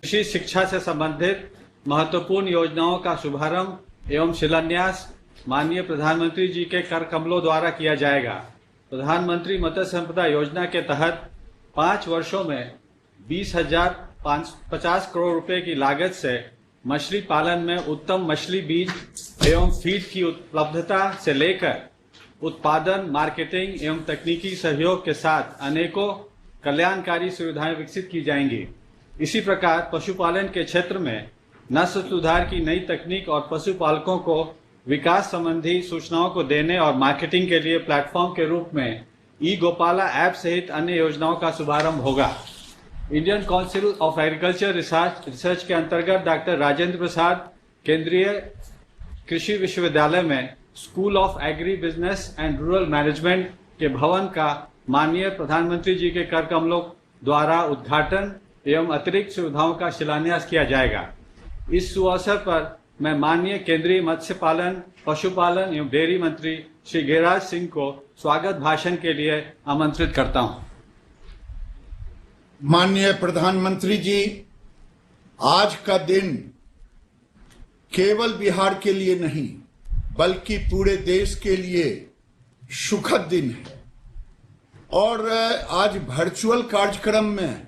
कृषि शिक्षा से संबंधित महत्वपूर्ण योजनाओं का शुभारंभ एवं शिलान्यास माननीय प्रधानमंत्री जी के कर कमलों द्वारा किया जाएगा। प्रधानमंत्री मत्स्य संपदा योजना के तहत 5 वर्षों में 20,550 करोड़ रुपए की लागत से मछली पालन में उत्तम मछली बीज एवं फीड की उपलब्धता से लेकर उत्पादन, मार्केटिंग एवं तकनीकी सहयोग के साथ अनेकों कल्याणकारी सुविधाएं विकसित की जाएंगी। इसी प्रकार पशुपालन के क्षेत्र में नस्ल सुधार की नई तकनीक और पशुपालकों को विकास संबंधी सूचनाओं को देने और मार्केटिंग के लिए प्लेटफॉर्म के रूप में ई गोपाला ऐप सहित अन्य योजनाओं का शुभारंभ होगा। Indian council of agriculture research के अंतर्गत डॉक्टर राजेंद्र प्रसाद केंद्रीय कृषि विश्वविद्यालय में school of agribusiness and rural management के भवन का माननीय प्रधानमंत्री जी के कर कमलों द्वारा उद्घाटन एवं अतिरिक्त सुविधाओं का शिलान्यास किया जाएगा। इस सुअवसर पर मैं माननीय केंद्रीय मत्स्य पालन, पशुपालन एवं डेयरी मंत्री श्री गिरिराज सिंह को स्वागत भाषण के लिए आमंत्रित करता हूं। माननीय प्रधानमंत्री जी, आज का दिन केवल बिहार के लिए नहीं बल्कि पूरे देश के लिए सुखद दिन है। और आज वर्चुअल कार्यक्रम में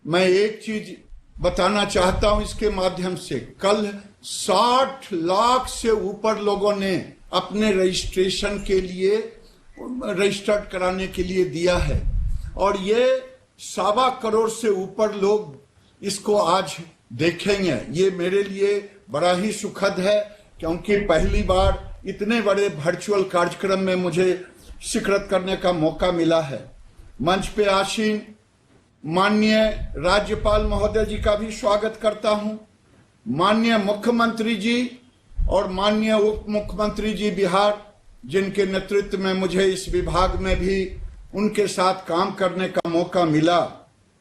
मैं एक चीज बताना चाहता हूं इसके माध्यम से। कल 60 लाख से ऊपर लोगों ने अपने रजिस्ट्रेशन के लिए रजिस्टर्ड कराने के लिए दिया है और ये 1.25 करोड़ से ऊपर लोग इसको आज देखेंगे। ये मेरे लिए बड़ा ही सुखद है क्योंकि पहली बार इतने बड़े वर्चुअल कार्यक्रम में मुझे शिरकत करने का मौका मिला है। मंच पे आसीन माननीय राज्यपाल महोदय जी का भी स्वागत करता हूं, माननीय मुख्यमंत्री जी और माननीय उप मुख्यमंत्री जी बिहार, जिनके नेतृत्व में मुझे इस विभाग में भी उनके साथ काम करने का मौका मिला,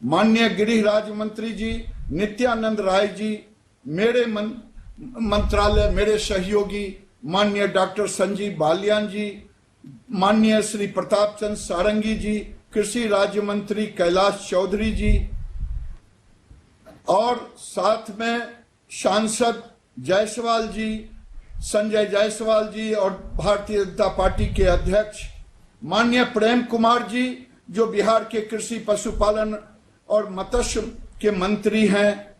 माननीय गृह राज्य मंत्री जी नित्यानंद राय जी, मेरे मंत्रालय मेरे सहयोगी माननीय डॉक्टर संजीव बालियान जी, माननीय श्री प्रताप चंद्र सारंगी जी, कृषि राज्य मंत्री कैलाश चौधरी जी और साथ में सांसद जायसवाल जी, संजय जायसवाल जी और भारतीय जनता पार्टी के अध्यक्ष माननीय प्रेम कुमार जी जो बिहार के कृषि पशुपालन और मत्स्य के मंत्री हैं,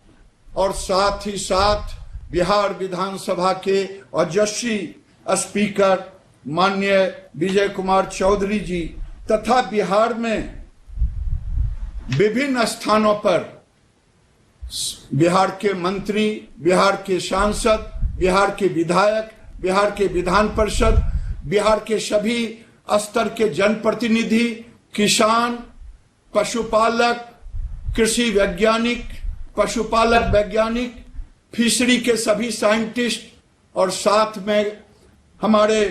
और साथ ही साथ बिहार विधानसभा के ओजस्वी स्पीकर माननीय विजय कुमार चौधरी जी तथा बिहार में विभिन्न स्थानों पर बिहार के मंत्री, बिहार के सांसद, बिहार के विधायक, बिहार के विधान परिषद, बिहार के सभी स्तर के जनप्रतिनिधि, किसान, पशुपालक, कृषि वैज्ञानिक, पशुपालक वैज्ञानिक, फिशरी के सभी साइंटिस्ट और साथ में हमारे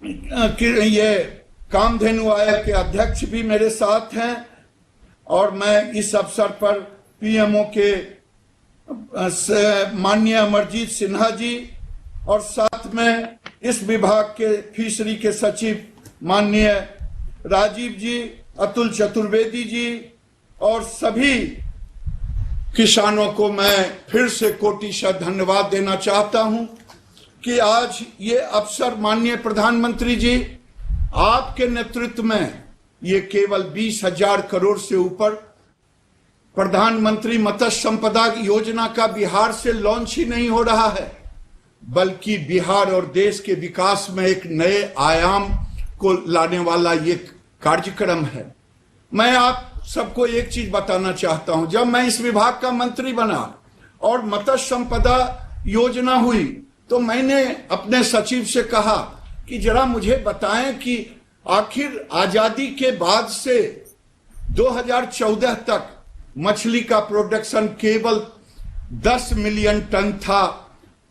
ये कामधेनु आयोग के अध्यक्ष भी मेरे साथ हैं। और मैं इस अवसर पर पीएमओ के माननीय अमरजीत सिन्हा जी और साथ में इस विभाग के फिशरी के सचिव माननीय राजीव जी, अतुल चतुर्वेदी जी और सभी किसानों को मैं फिर से कोटिशः धन्यवाद देना चाहता हूं कि आज ये अवसर माननीय प्रधानमंत्री जी आपके नेतृत्व में ये केवल 20,000 करोड़ से ऊपर प्रधानमंत्री मत्स्य संपदा योजना का बिहार से लॉन्च ही नहीं हो रहा है बल्कि बिहार और देश के विकास में एक नए आयाम को लाने वाला ये कार्यक्रम है। मैं आप सबको एक चीज बताना चाहता हूं, जब मैं इस विभाग का मंत्री बना और मत्स्य संपदा योजना हुई तो मैंने अपने सचिव से कहा कि जरा मुझे बताएं कि आखिर आजादी के बाद से 2014 तक मछली का प्रोडक्शन केवल 10 मिलियन टन था,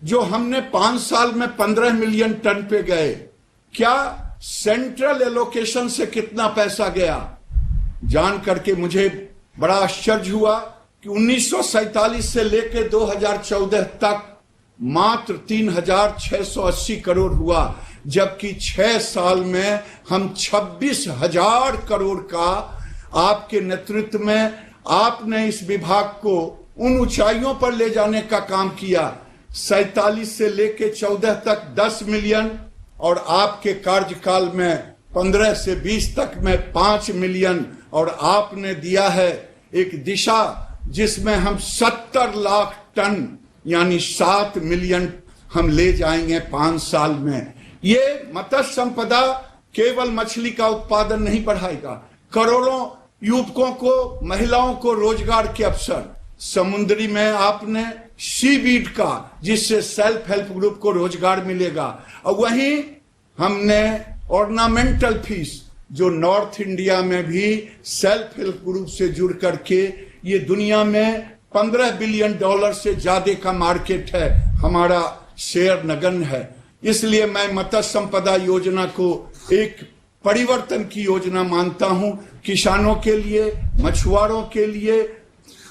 जो हमने 5 साल में 15 मिलियन टन पे गए। क्या सेंट्रल एलोकेशन से कितना पैसा गया? जान करके मुझे बड़ा आश्चर्य हुआ कि 1947 से लेकर 2014 तक मात्र 3,680 करोड़ हुआ, जबकि 6 साल में हम 26,000 करोड़ का आपके नेतृत्व में आपने इस विभाग को उन ऊंचाइयों पर ले जाने का काम किया। 47 से लेके 14 तक 10 मिलियन और आपके कार्यकाल में 15 से 20 तक में 5 मिलियन, और आपने दिया है एक दिशा जिसमें हम 70 लाख टन यानी 7 मिलियन हम ले जाएंगे 5 साल में। ये मत्स्य संपदा केवल मछली का उत्पादन नहीं बढ़ाएगा, करोड़ों युवकों को, महिलाओं को रोजगार के अवसर, समुद्री में आपने सीवीड का जिससे सेल्फ हेल्प ग्रुप को रोजगार मिलेगा, और वहीं हमने ऑर्नामेंटल फिश जो नॉर्थ इंडिया में भी सेल्फ हेल्प ग्रुप से जुड़ करके ये दुनिया में $15 बिलियन से ज्यादा का मार्केट है, हमारा शेयर नगण्य है। इसलिए मैं मत्स्य संपदा योजना को एक परिवर्तन की योजना मानता हूं, किसानों के लिए, मछुआरों के लिए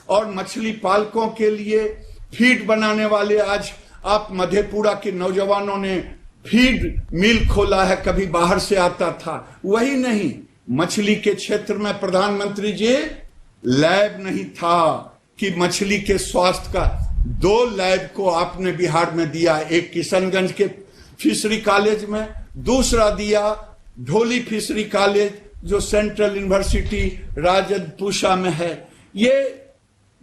और मछली पालकों के लिए। फीड बनाने वाले, आज आप मधेपुरा के नौजवानों ने फीड मिल खोला है, कभी बाहर से आता था, वही नहीं, मछली के क्षेत्र में प्रधानमंत्री जी लैब नहीं था कि मछली के स्वास्थ्य का 2 लैब को आपने बिहार में दिया, एक किशनगंज के फिशरी कॉलेज में, दूसरा दिया ढोली फिशरी कॉलेज जो सेंट्रल यूनिवर्सिटी राजपूषा में है। ये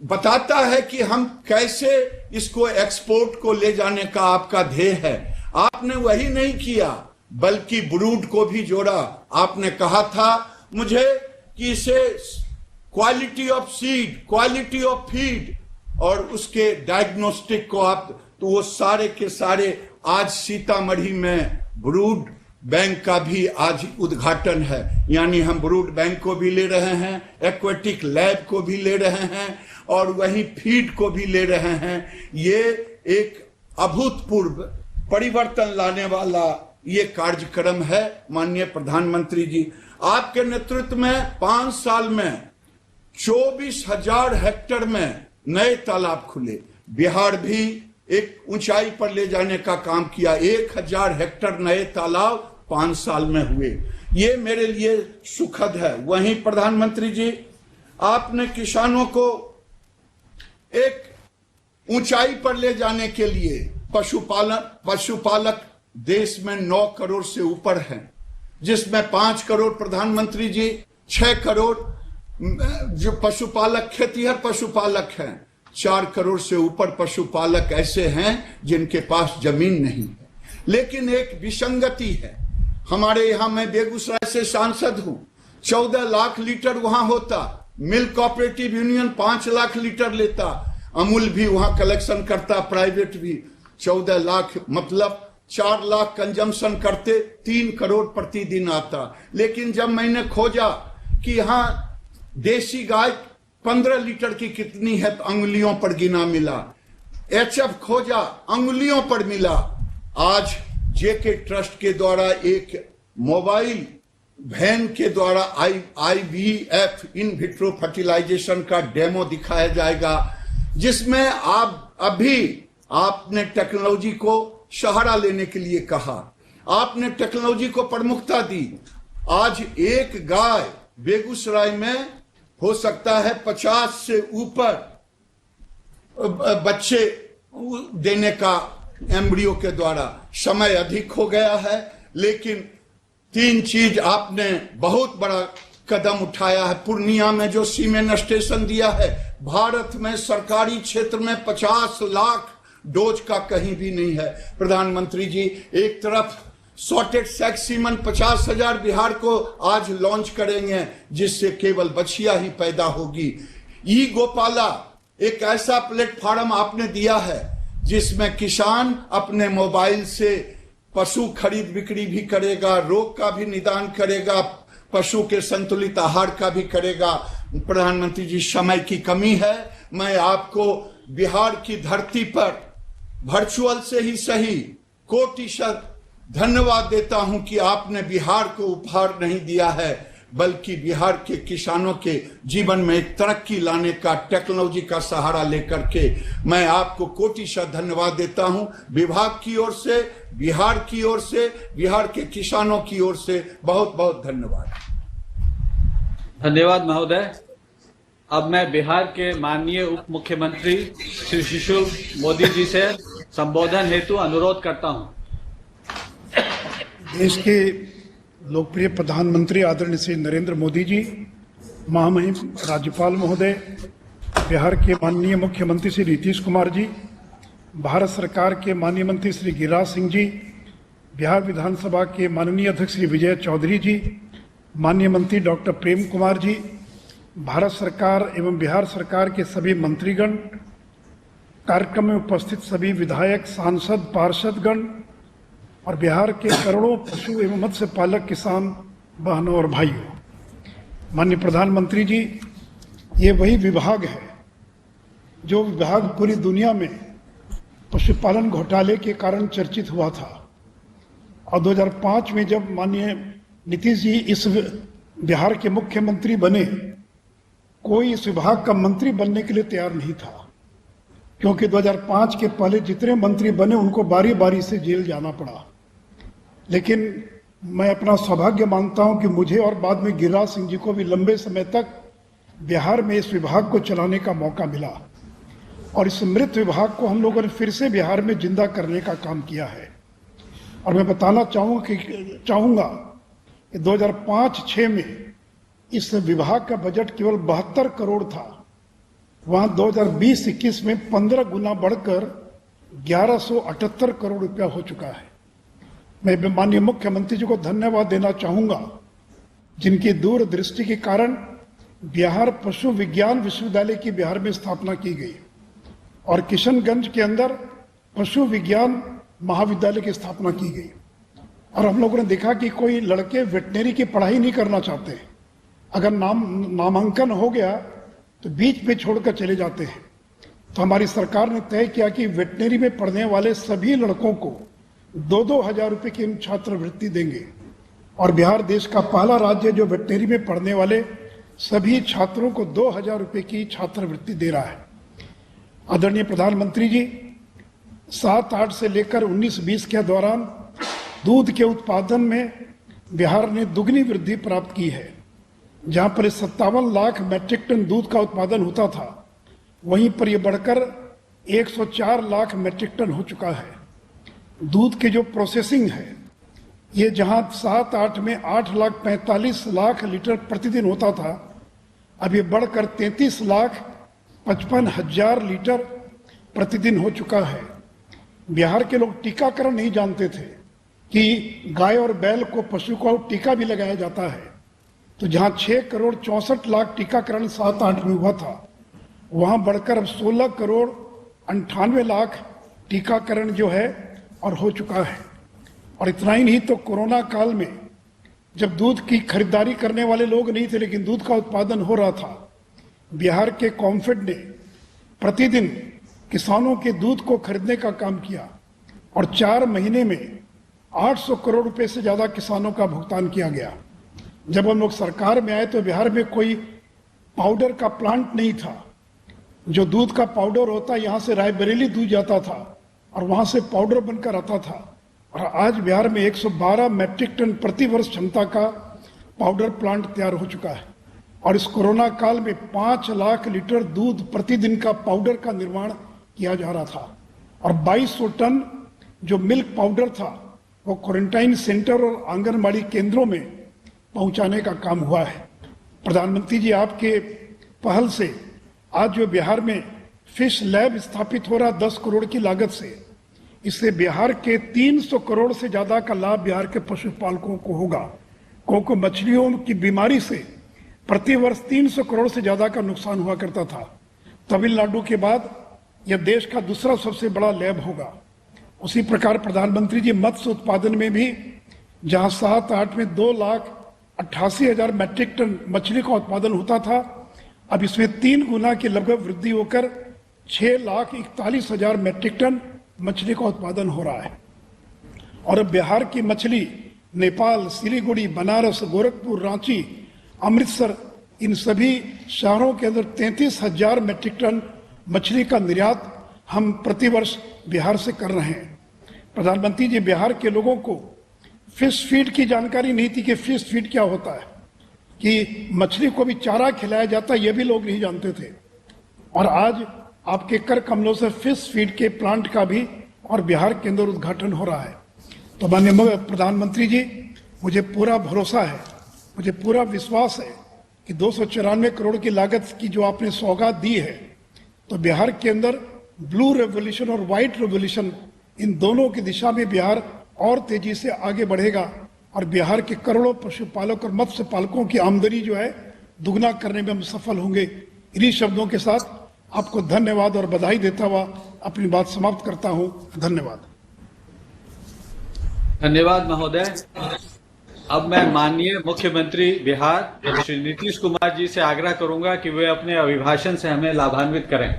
बताता है कि हम कैसे इसको एक्सपोर्ट को ले जाने का आपका ध्येय है। आपने वही नहीं किया बल्कि ब्रूड को भी जोड़ा। आपने कहा था मुझे कि इसे quality of seed, quality of feed और उसके डायग्नोस्टिक को आप, तो वो सारे के सारे आज सीतामढ़ी में ब्रूड बैंक का भी आज उद्घाटन है, यानी हम ब्रूड बैंक को भी ले रहे हैं, एक्वेटिक लैब को भी ले रहे हैं और वहीं फीड को भी ले रहे हैं। ये एक अभूतपूर्व परिवर्तन लाने वाला ये कार्यक्रम है। माननीय प्रधानमंत्री जी, आपके नेतृत्व में 5 साल में 24,000 हेक्टेयर में नए तालाब खुले। बिहार भी एक ऊंचाई पर ले जाने का काम किया। 1,000 हेक्टेयर नए तालाब 5 साल में हुए। ये मेरे लिए सुखद है। वहीं प्रधानमंत्री जी, आपने किसानों को एक ऊंचाई पर ले जाने के लिए पशुपालक देश में 9 करोड़ से ऊपर हैं, जिसमें 5 करोड़ प्रधानमंत्री जी, 6 करोड़ जो पशुपालक खेतीहर पशुपालक हैं, 4 करोड़ से ऊपर पशुपालक ऐसे हैं जिनके पास जमीन नहीं है। लेकिन एक विसंगति है। हमारे यहां, मैं बेगूसराय से सांसद हूं, 14 लाख लीटर वहां होता, milk cooperative union 5 lakh litre लेता, अमूल भी वहां कलेक्शन करता, प्राइवेट भी। 14 लाख मतलब 4 लाख कंजम्पशन करते, 3 करोड़ प्रतिदिन आता। लेकिन जब मैंने खोजा कि यहाँ देसी गाय 15 लीटर की कितनी है, तो अंगुलियों पर गिना मिला। एचएफ खोजा, अंगुलियों पर मिला। आज जेके ट्रस्ट के द्वारा एक मोबाइल वैन के द्वारा IVF इन विट्रो फर्टिलाइजेशन का डेमो दिखाया जाएगा, जिसमें आपने टेक्नोलॉजी को सहारा लेने के लिए कहा, आपने टेक्नोलॉजी को प्रमुखता दी। आज एक गाय बेगूसराय में हो सकता है 50 से ऊपर बच्चे देने का एम्ब्रियो के द्वारा। समय अधिक हो गया है, लेकिन 3 चीज आपने बहुत बड़ा कदम उठाया है। पूर्णिया में जो सीमेन स्टेशन दिया है, भारत में सरकारी क्षेत्र में 50 लाख डोज का कहीं भी नहीं है। प्रधानमंत्री जी, एक तरफ सॉर्टेड सेक्स सीमन 50,000 बिहार को आज लॉन्च करेंगे, जिससे केवल बछिया ही पैदा होगी। ई गोपाला एक ऐसा प्लेटफॉर्म आपने दिया है जिसमें किसान अपने मोबाइल से पशु खरीद बिक्री भी करेगा, रोग का भी निदान करेगा, पशु के संतुलित आहार का भी करेगा। प्रधानमंत्री जी, समय की कमी है, मैं आपको बिहार की धरती पर वर्चुअल से ही सही कोटिशत धन्यवाद देता हूं कि आपने बिहार को उपहार नहीं दिया है, बल्कि बिहार के किसानों के जीवन में एक तरक्की लाने का टेक्नोलॉजी का सहारा लेकर के मैं आपको कोटिशत धन्यवाद देता हूं। विभाग की ओर से, बिहार की ओर से, बिहार के किसानों की ओर से बहुत बहुत धन्यवाद। धन्यवाद महोदय। अब मैं बिहार के माननीय उप मुख्यमंत्री श्री सुशील मोदी जी से संबोधन हेतु अनुरोध करता हूं। देश के लोकप्रिय प्रधानमंत्री आदरणीय श्री नरेंद्र मोदी जी, महामहिम राज्यपाल महोदय, बिहार के माननीय मुख्यमंत्री श्री नीतीश कुमार जी, भारत सरकार के माननीय मंत्री श्री गिरिराज सिंह जी, बिहार विधानसभा के माननीय अध्यक्ष श्री विजय चौधरी जी, माननीय मंत्री डॉक्टर प्रेम कुमार जी, भारत सरकार एवं बिहार सरकार के सभी मंत्रीगण, कार्यक्रम में उपस्थित सभी विधायक, सांसद, पार्षदगण और बिहार के करोड़ों पशु एवं मत्स्य पालक किसान बहनों और भाइयों, माननीय प्रधानमंत्री जी, ये वही विभाग है जो विभाग पूरी दुनिया में पशुपालन घोटाले के कारण चर्चित हुआ था। और 2005 में जब माननीय नीतीश जी इस बिहार के मुख्यमंत्री बने, कोई इस विभाग का मंत्री बनने के लिए तैयार नहीं था, क्योंकि 2005 के पहले जितने मंत्री बने उनको बारी बारी से जेल जाना पड़ा। लेकिन मैं अपना सौभाग्य मानता हूं कि मुझे और बाद में गिरिराज सिंह जी को भी लंबे समय तक बिहार में इस विभाग को चलाने का मौका मिला और इस मृत विभाग को हम लोगों ने फिर से बिहार में जिंदा करने का काम किया है। और मैं बताना चाहूँगा कि 2005-06 में इस विभाग का बजट केवल 72 करोड़ था, वहाँ 2020-21 में 15 गुना बढ़कर 1178 करोड़ रुपया हो चुका है। मैं माननीय मुख्यमंत्री जी को धन्यवाद देना चाहूँगा, जिनकी दूरदृष्टि के कारण बिहार पशु विज्ञान विश्वविद्यालय की बिहार में स्थापना की गई और किशनगंज के अंदर पशु विज्ञान महाविद्यालय की स्थापना की गई। और हम लोगों ने देखा कि कोई लड़के वेटनरी की पढ़ाई नहीं करना चाहते, अगर नामांकन हो गया तो बीच में छोड़कर चले जाते हैं। तो हमारी सरकार ने तय किया कि वेटनरी में पढ़ने वाले सभी लड़कों को 2-2 हजार रुपये की छात्रवृत्ति देंगे और बिहार देश का पहला राज्य जो वेटनरी में पढ़ने वाले सभी छात्रों को 2,000 रुपये की छात्रवृत्ति दे रहा है। आदरणीय प्रधानमंत्री जी, 7-8 से लेकर 19-20 के दौरान दूध के उत्पादन में बिहार ने दुगनी वृद्धि प्राप्त की है। जहां पर 57 लाख मैट्रिक टन दूध का उत्पादन होता था, वहीं पर यह बढ़कर 104 लाख मैट्रिक टन हो चुका है। दूध के जो प्रोसेसिंग है, ये जहां 7-8 में 8,45,00,000 लीटर प्रतिदिन होता था, अब ये बढ़कर 33,55,000 लीटर प्रतिदिन हो चुका है। बिहार के लोग टीकाकरण नहीं जानते थे कि गाय और बैल को, पशु को टीका भी लगाया जाता है। तो जहां 6,64,00,000 टीकाकरण 7-8 में हुआ था, वहां बढ़कर अब 16,98,00,000 टीकाकरण जो है और हो चुका है। और इतना ही नहीं, तो कोरोना काल में जब दूध की खरीदारी करने वाले लोग नहीं थे लेकिन दूध का उत्पादन हो रहा था, बिहार के कॉम्फेड ने प्रतिदिन किसानों के दूध को खरीदने का काम किया और 4 महीने में 800 करोड़ रुपए से ज्यादा किसानों का भुगतान किया गया। जब हम लोग सरकार में आए तो बिहार में कोई पाउडर का प्लांट नहीं था। जो दूध का पाउडर होता, यहाँ से रायबरेली दूध जाता था और वहां से पाउडर बनकर आता था। और आज बिहार में 112 मैट्रिक टन प्रति वर्ष क्षमता का पाउडर प्लांट तैयार हो चुका है। और इस कोरोना काल में 5 लाख लीटर दूध प्रतिदिन का पाउडर का निर्माण किया जा रहा था और 2200 टन जो मिल्क पाउडर था वो क्वारंटाइन सेंटर और आंगनबाड़ी केंद्रों में पहुंचाने का काम हुआ है। प्रधानमंत्री जी, आपके पहल से आज जो बिहार में फिश लैब स्थापित हो रहा 10 करोड़ की लागत से, इससे बिहार के 300 करोड़ से ज्यादा का लाभ बिहार के पशुपालकों को होगा, क्योंकि मछलियों की बीमारी से प्रतिवर्ष 300 करोड़ से ज्यादा का नुकसान हुआ करता था। तमिलनाडु के बाद यह देश का दूसरा सबसे बड़ा लैब होगा। उसी प्रकार प्रधानमंत्री जी, मत्स्य उत्पादन में भी जहां 7-8 में 2,88,000 मैट्रिक टन मछली का उत्पादन होता था, अब इसमें 3 गुना की लगभग वृद्धि होकर 6,41,000 मैट्रिक टन मछली का उत्पादन हो रहा है। और अब बिहार की मछली नेपाल, सिलीगुड़ी, बनारस, गोरखपुर, रांची, अमृतसर, इन सभी शहरों के अंदर 33,000 मैट्रिक टन मछली का निर्यात हम प्रतिवर्ष बिहार से कर रहे हैं। प्रधानमंत्री जी, बिहार के लोगों को फिश फीड की जानकारी नहीं थी कि फिश फीड क्या होता है। कि मछली को भी चारा खिलाया जाता है, ये भी लोग नहीं जानते थे। और आज आपके कर कमलों से फिश फीड के प्लांट का भी और बिहार के अंदर उद्घाटन हो रहा है। तो माननीय प्रधानमंत्री जी, मुझे पूरा भरोसा है, मुझे पूरा विश्वास है कि 294 करोड़ की लागत की जो आपने सौगात दी है, तो बिहार के अंदर ब्लू रेवोल्यूशन और व्हाइट रेवोल्यूशन, इन दोनों की दिशा में बिहार और तेजी से आगे बढ़ेगा और बिहार के करोड़ों पशुपालक और मत्स्य पालकों की आमदनी जो है दुगना करने में हम सफल होंगे। इन्हीं शब्दों के साथ आपको धन्यवाद और बधाई देता हुआ अपनी बात समाप्त करता हूं। धन्यवाद। धन्यवाद महोदय। अब मैं माननीय मुख्यमंत्री बिहार श्री नीतीश कुमार जी से आग्रह करूंगा कि वे अपने अभिभाषण से हमें लाभान्वित करें।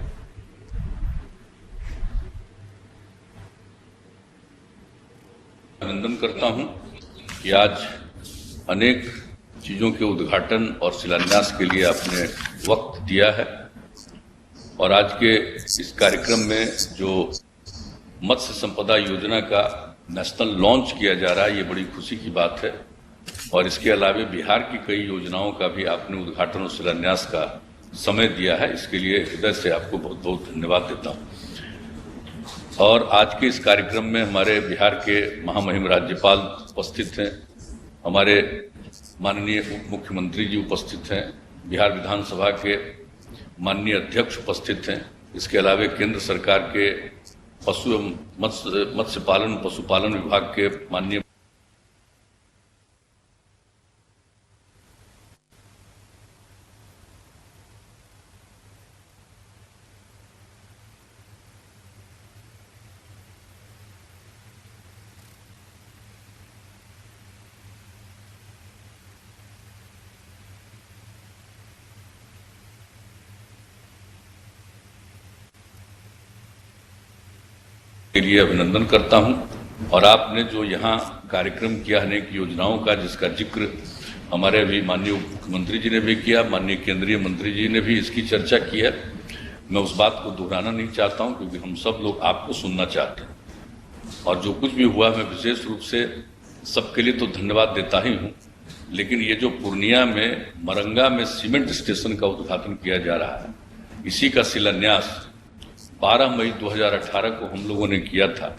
अभिनंदन करता हूं कि आज अनेक चीजों के उद्घाटन और शिलान्यास के लिए आपने वक्त दिया है और आज के इस कार्यक्रम में जो मत्स्य संपदा योजना का नेशनल लॉन्च किया जा रहा है, ये बड़ी खुशी की बात है। और इसके अलावा बिहार की कई योजनाओं का भी आपने उद्घाटन और शिलान्यास का समय दिया है, इसके लिए हृदय से आपको बहुत बहुत धन्यवाद देता हूं। और आज के इस कार्यक्रम में हमारे बिहार के महामहिम राज्यपाल उपस्थित हैं, हमारे माननीय उप मुख्यमंत्री जी उपस्थित हैं, बिहार विधानसभा के माननीय अध्यक्ष उपस्थित हैं। इसके अलावा केंद्र सरकार के पशु एवं मत्स्य पालन पशुपालन विभाग के माननीय के लिए अभिनंदन करता हूं। और आपने जो यहाँ कार्यक्रम किया अनेक योजनाओं का, जिसका जिक्र हमारे अभी माननीय उप मुख्यमंत्री जी ने भी किया, माननीय केंद्रीय मंत्री जी ने भी इसकी चर्चा की है। मैं उस बात को दोहराना नहीं चाहता हूं, क्योंकि हम सब लोग आपको सुनना चाहते हैं। और जो कुछ भी हुआ, मैं विशेष रूप से सबके लिए तो धन्यवाद देता ही हूँ, लेकिन ये जो पूर्णिया में मरंगा में सीमेंट स्टेशन का उद्घाटन किया जा रहा है, इसी का शिलान्यास 12 मई 2018 को हम लोगों ने किया था।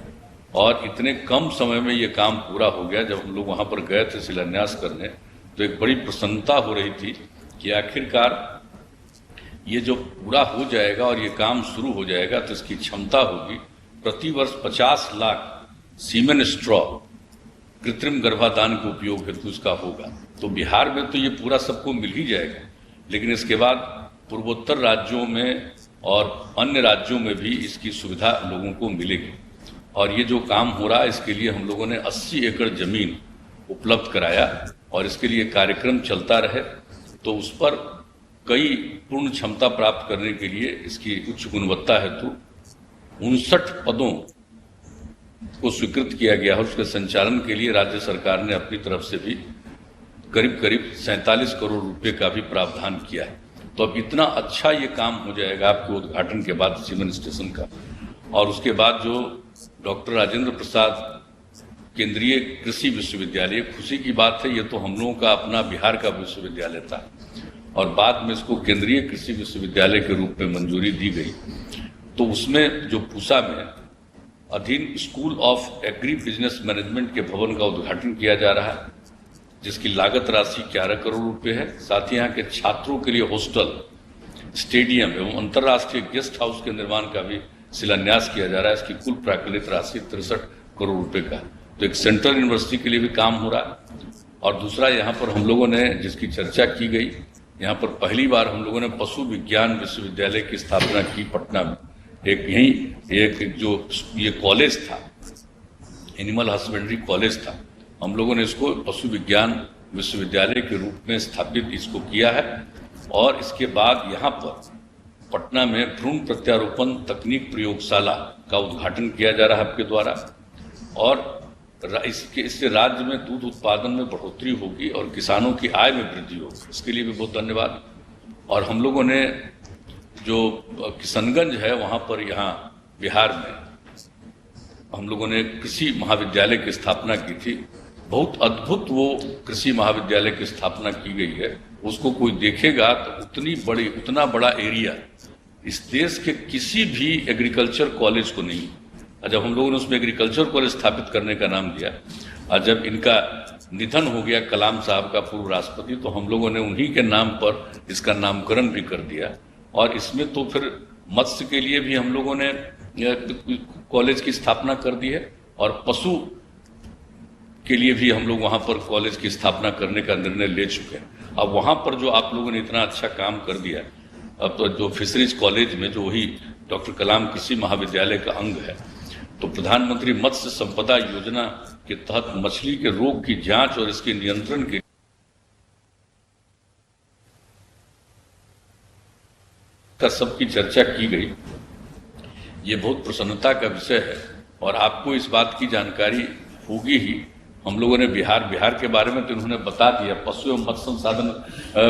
और इतने कम समय में ये काम पूरा हो गया। जब हम लोग वहां पर गए थे शिलान्यास करने, तो एक बड़ी प्रसन्नता हो रही थी कि आखिरकार ये जो पूरा हो जाएगा और ये काम शुरू हो जाएगा, तो इसकी क्षमता होगी प्रतिवर्ष 50 लाख सीमेन स्ट्रॉ कृत्रिम गर्भाधान के उपयोग हेतु इसका होगा। तो बिहार में तो ये पूरा सबको मिल ही जाएगा, लेकिन इसके बाद पूर्वोत्तर राज्यों में और अन्य राज्यों में भी इसकी सुविधा लोगों को मिलेगी। और ये जो काम हो रहा है, इसके लिए हम लोगों ने 80 एकड़ जमीन उपलब्ध कराया और इसके लिए कार्यक्रम चलता रहे, तो उस पर कई पूर्ण क्षमता प्राप्त करने के लिए इसकी उच्च गुणवत्ता हेतु 59 पदों को स्वीकृत किया गया है। उसके संचालन के लिए राज्य सरकार ने अपनी तरफ से भी करीब करीब 47 करोड़ रुपए का भी प्रावधान किया है। तो अब इतना अच्छा ये काम हो जाएगा आपके उद्घाटन के बाद सीमेंट स्टेशन का। और उसके बाद जो डॉक्टर राजेंद्र प्रसाद केंद्रीय कृषि विश्वविद्यालय, खुशी की बात है, ये तो हम लोगों का अपना बिहार का विश्वविद्यालय था और बाद में इसको केंद्रीय कृषि विश्वविद्यालय के रूप में मंजूरी दी गई। तो उसमें जो पूसा में अधीन school of agri business management के भवन का उद्घाटन किया जा रहा है, जिसकी लागत राशि 11 करोड़ रुपए है। साथ ही यहाँ के छात्रों के लिए हॉस्टल, स्टेडियम एवं अंतर्राष्ट्रीय गेस्ट हाउस के निर्माण का भी शिलान्यास किया जा रहा है। इसकी कुल प्राकलित राशि 63 करोड़ रुपए का। तो एक सेंट्रल यूनिवर्सिटी के लिए भी काम हो रहा है। और दूसरा, यहाँ पर हम लोगों ने जिसकी चर्चा की गई, यहाँ पर पहली बार हम लोगों ने पशु विज्ञान विश्वविद्यालय की स्थापना की पटना में। एक जो ये कॉलेज था, एनिमल हस्बेंड्री कॉलेज था, हम लोगों ने इसको पशु विज्ञान विश्वविद्यालय के रूप में स्थापित इसको किया है। और इसके बाद यहाँ पर पटना में भ्रूण प्रत्यारोपण तकनीक प्रयोगशाला का उद्घाटन किया जा रहा है आपके द्वारा। और इससे राज्य में दूध उत्पादन में बढ़ोतरी होगी और किसानों की आय में वृद्धि होगी। इसके लिए भी बहुत धन्यवाद। और हम लोगों ने जो किशनगंज है, वहाँ पर यहाँ बिहार में हम लोगों ने कृषि महाविद्यालय की स्थापना की थी, बहुत अद्भुत वो कृषि महाविद्यालय की स्थापना की गई है। उसको कोई देखेगा तो उतना बड़ा एरिया इस देश के किसी भी एग्रीकल्चर कॉलेज को नहीं। और जब हम लोगों ने उसमें एग्रीकल्चर कॉलेज स्थापित करने का नाम दिया, और जब इनका निधन हो गया कलाम साहब का, पूर्व राष्ट्रपति, तो हम लोगों ने उन्हीं के नाम पर इसका नामकरण भी कर दिया। और इसमें तो फिर मत्स्य के लिए भी हम लोगों ने कॉलेज की स्थापना कर दी है, और पशु के लिए भी हम लोग वहां पर कॉलेज की स्थापना करने का निर्णय ले चुके हैं। अब वहां पर जो आप लोगों ने इतना अच्छा काम कर दिया, अब तो जो फिशरीज कॉलेज में जो वही डॉक्टर कलाम कृषि महाविद्यालय का अंग है, तो प्रधानमंत्री मत्स्य संपदा योजना के तहत मछली के रोग की जांच और इसके नियंत्रण के सबकी चर्चा की गई। ये बहुत प्रसन्नता का विषय है, और आपको इस बात की जानकारी होगी ही। हम लोगों ने बिहार के बारे में तो उन्होंने बता दिया, पशु एवं मत्स्य संसाधन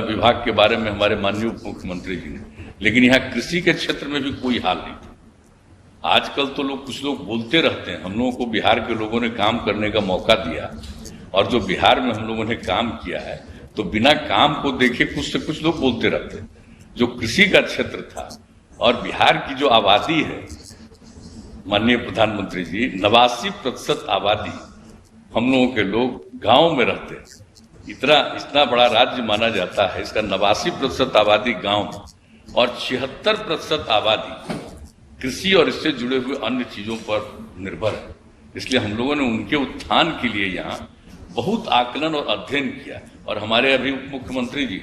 विभाग के बारे में हमारे माननीय उप मुख्यमंत्री जी ने, लेकिन यहाँ कृषि के क्षेत्र में भी कोई हाल नहीं था। आजकल तो कुछ लोग बोलते रहते हैं। हम लोगों को बिहार के लोगों ने काम करने का मौका दिया, और जो बिहार में हम लोगों ने काम किया है, तो बिना काम को देखे कुछ से कुछ लोग बोलते रहते हैं। जो कृषि का क्षेत्र था, और बिहार की जो आबादी है, माननीय प्रधानमंत्री जी, 89% आबादी हम लोगों के लोग गांव में रहते हैं। इतना बड़ा राज्य माना जाता है, इसका 89% आबादी गांव में, और 76% आबादी कृषि और इससे जुड़े हुए अन्य चीजों पर निर्भर है। इसलिए हम लोगों ने उनके उत्थान के लिए यहाँ बहुत आकलन और अध्ययन किया। और हमारे अभी उप मुख्यमंत्री जी,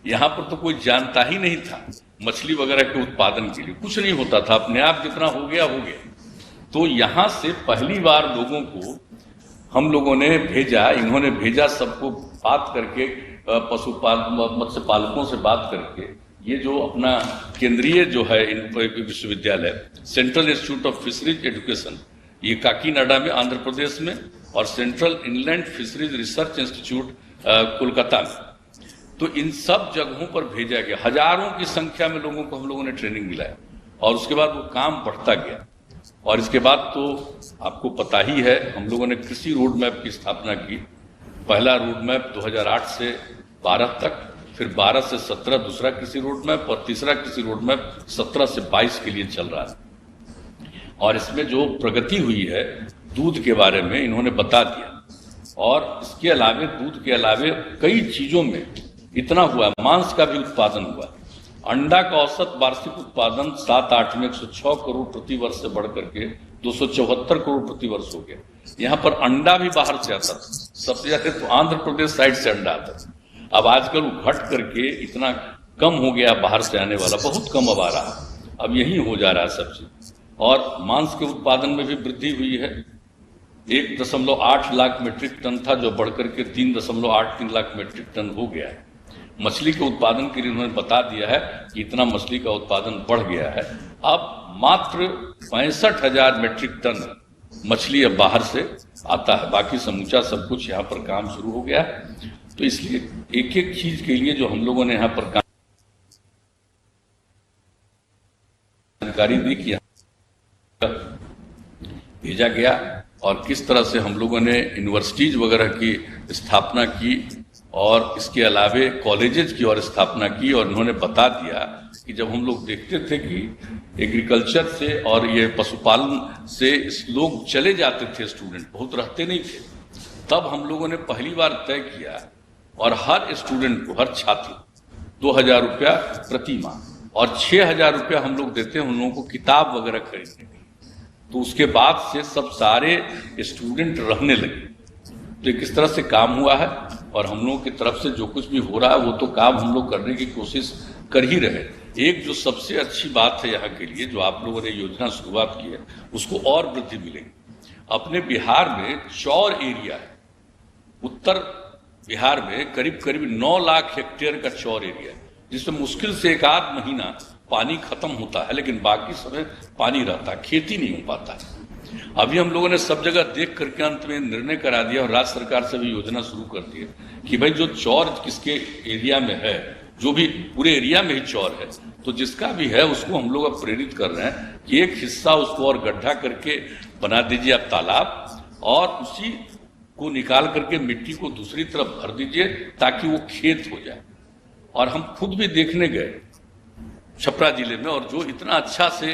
यहाँ पर तो कोई जानता ही नहीं था मछली वगैरह के उत्पादन के लिए, कुछ नहीं होता था, अपने आप जितना हो गया। तो यहाँ से पहली बार लोगों को हम लोगों ने भेजा, इन्होंने भेजा सबको बात करके, मत्स्य पालकों से बात करके, ये जो अपना केंद्रीय जो है विश्वविद्यालय, central institute of fisheries education, ये काकीनाडा में आंध्र प्रदेश में, और central inland fisheries research institute Kolkata में, तो इन सब जगहों पर भेजा गया। हजारों की संख्या में लोगों को हम लोगों ने ट्रेनिंग दिलाया, और उसके बाद वो काम बढ़ता गया। और इसके बाद तो आपको पता ही है, हम लोगों ने कृषि रोड मैप की स्थापना की। पहला रोड मैप 2008 से 12 तक, फिर 12 से 17 दूसरा कृषि रोड मैप, और तीसरा कृषि रोड मैप 17 से 22 के लिए चल रहा है। और इसमें जो प्रगति हुई है दूध के बारे में इन्होंने बता दिया, और इसके अलावे दूध के अलावे कई चीजों में इतना हुआ, मांस का भी उत्पादन हुआ। अंडा का औसत वार्षिक उत्पादन 7-8 में 106 करोड़ प्रति वर्ष से बढ़ करके 274 करोड़ प्रति वर्ष हो गया। यहाँ पर अंडा भी बाहर से आता था, सबसे ज्यादा तो आंध्र प्रदेश साइड से अंडा आता था। अब आजकल वो घट करके इतना कम हो गया, बाहर से आने वाला बहुत कम अब आ रहा, अब यही हो जा रहा है सब चीज। और मांस के उत्पादन में भी वृद्धि हुई है। 1.8 लाख मीट्रिक टन था, जो बढ़कर के 3.83 लाख मीट्रिक टन हो गया है। मछली के उत्पादन के लिए उन्होंने बता दिया है कि इतना मछली का उत्पादन बढ़ गया है। अब मात्र 65,000 मीट्रिक टन मछली अब बाहर से आता है, बाकी समूचा सब कुछ यहाँ पर काम शुरू हो गया है। तो इसलिए एक एक चीज के लिए जो हम लोगों ने यहाँ पर जानकारी दी कि भेजा गया, और किस तरह से हम लोगों ने यूनिवर्सिटीज वगैरह की स्थापना की, और इसके अलावे कॉलेजेस की और स्थापना की। और उन्होंने बता दिया कि जब हम लोग देखते थे कि एग्रीकल्चर से और ये पशुपालन से लोग चले जाते थे, स्टूडेंट बहुत रहते नहीं थे, तब हम लोगों ने पहली बार तय किया, और हर स्टूडेंट को, हर छात्र 2,000 रुपया प्रति माह और 6,000 रुपया हम लोग देते हैं उन लोगों को किताब वगैरह खरीदने के। तो उसके बाद से सब सारे स्टूडेंट रहने लगे। तो ये किस तरह से काम हुआ है, और हम लोगों की तरफ से जो कुछ भी हो रहा है वो तो काम हम लोग करने की कोशिश कर ही रहे। एक जो सबसे अच्छी बात है यहाँ के लिए, जो आप लोगों ने योजना शुरुआत की है, उसको और वृद्धि मिलेगी। अपने बिहार में चौर एरिया है, उत्तर बिहार में करीब 9 लाख हेक्टेयर का चौर एरिया है, जिसमें मुश्किल से 1 महीना पानी खत्म होता है, लेकिन बाकी समय पानी रहता है, खेती नहीं हो पाता है। अभी हम लोगों ने सब जगह देख करके अंत में निर्णय करा दिया, और राज्य सरकार से भी योजना शुरू कर दी है कि भाई जो चौर किसके एरिया में है, जो भी पूरे एरिया में ही चौर है, तो जिसका भी है उसको हम लोग अब प्रेरित कर रहे हैं कि एक हिस्सा उसको और गड्ढा करके बना दीजिए आप तालाब, और उसी को निकाल करके मिट्टी को दूसरी तरफ भर दीजिए ताकि वो खेत हो जाए। और हम खुद भी देखने गए छपरा जिले में, और जो इतना अच्छा से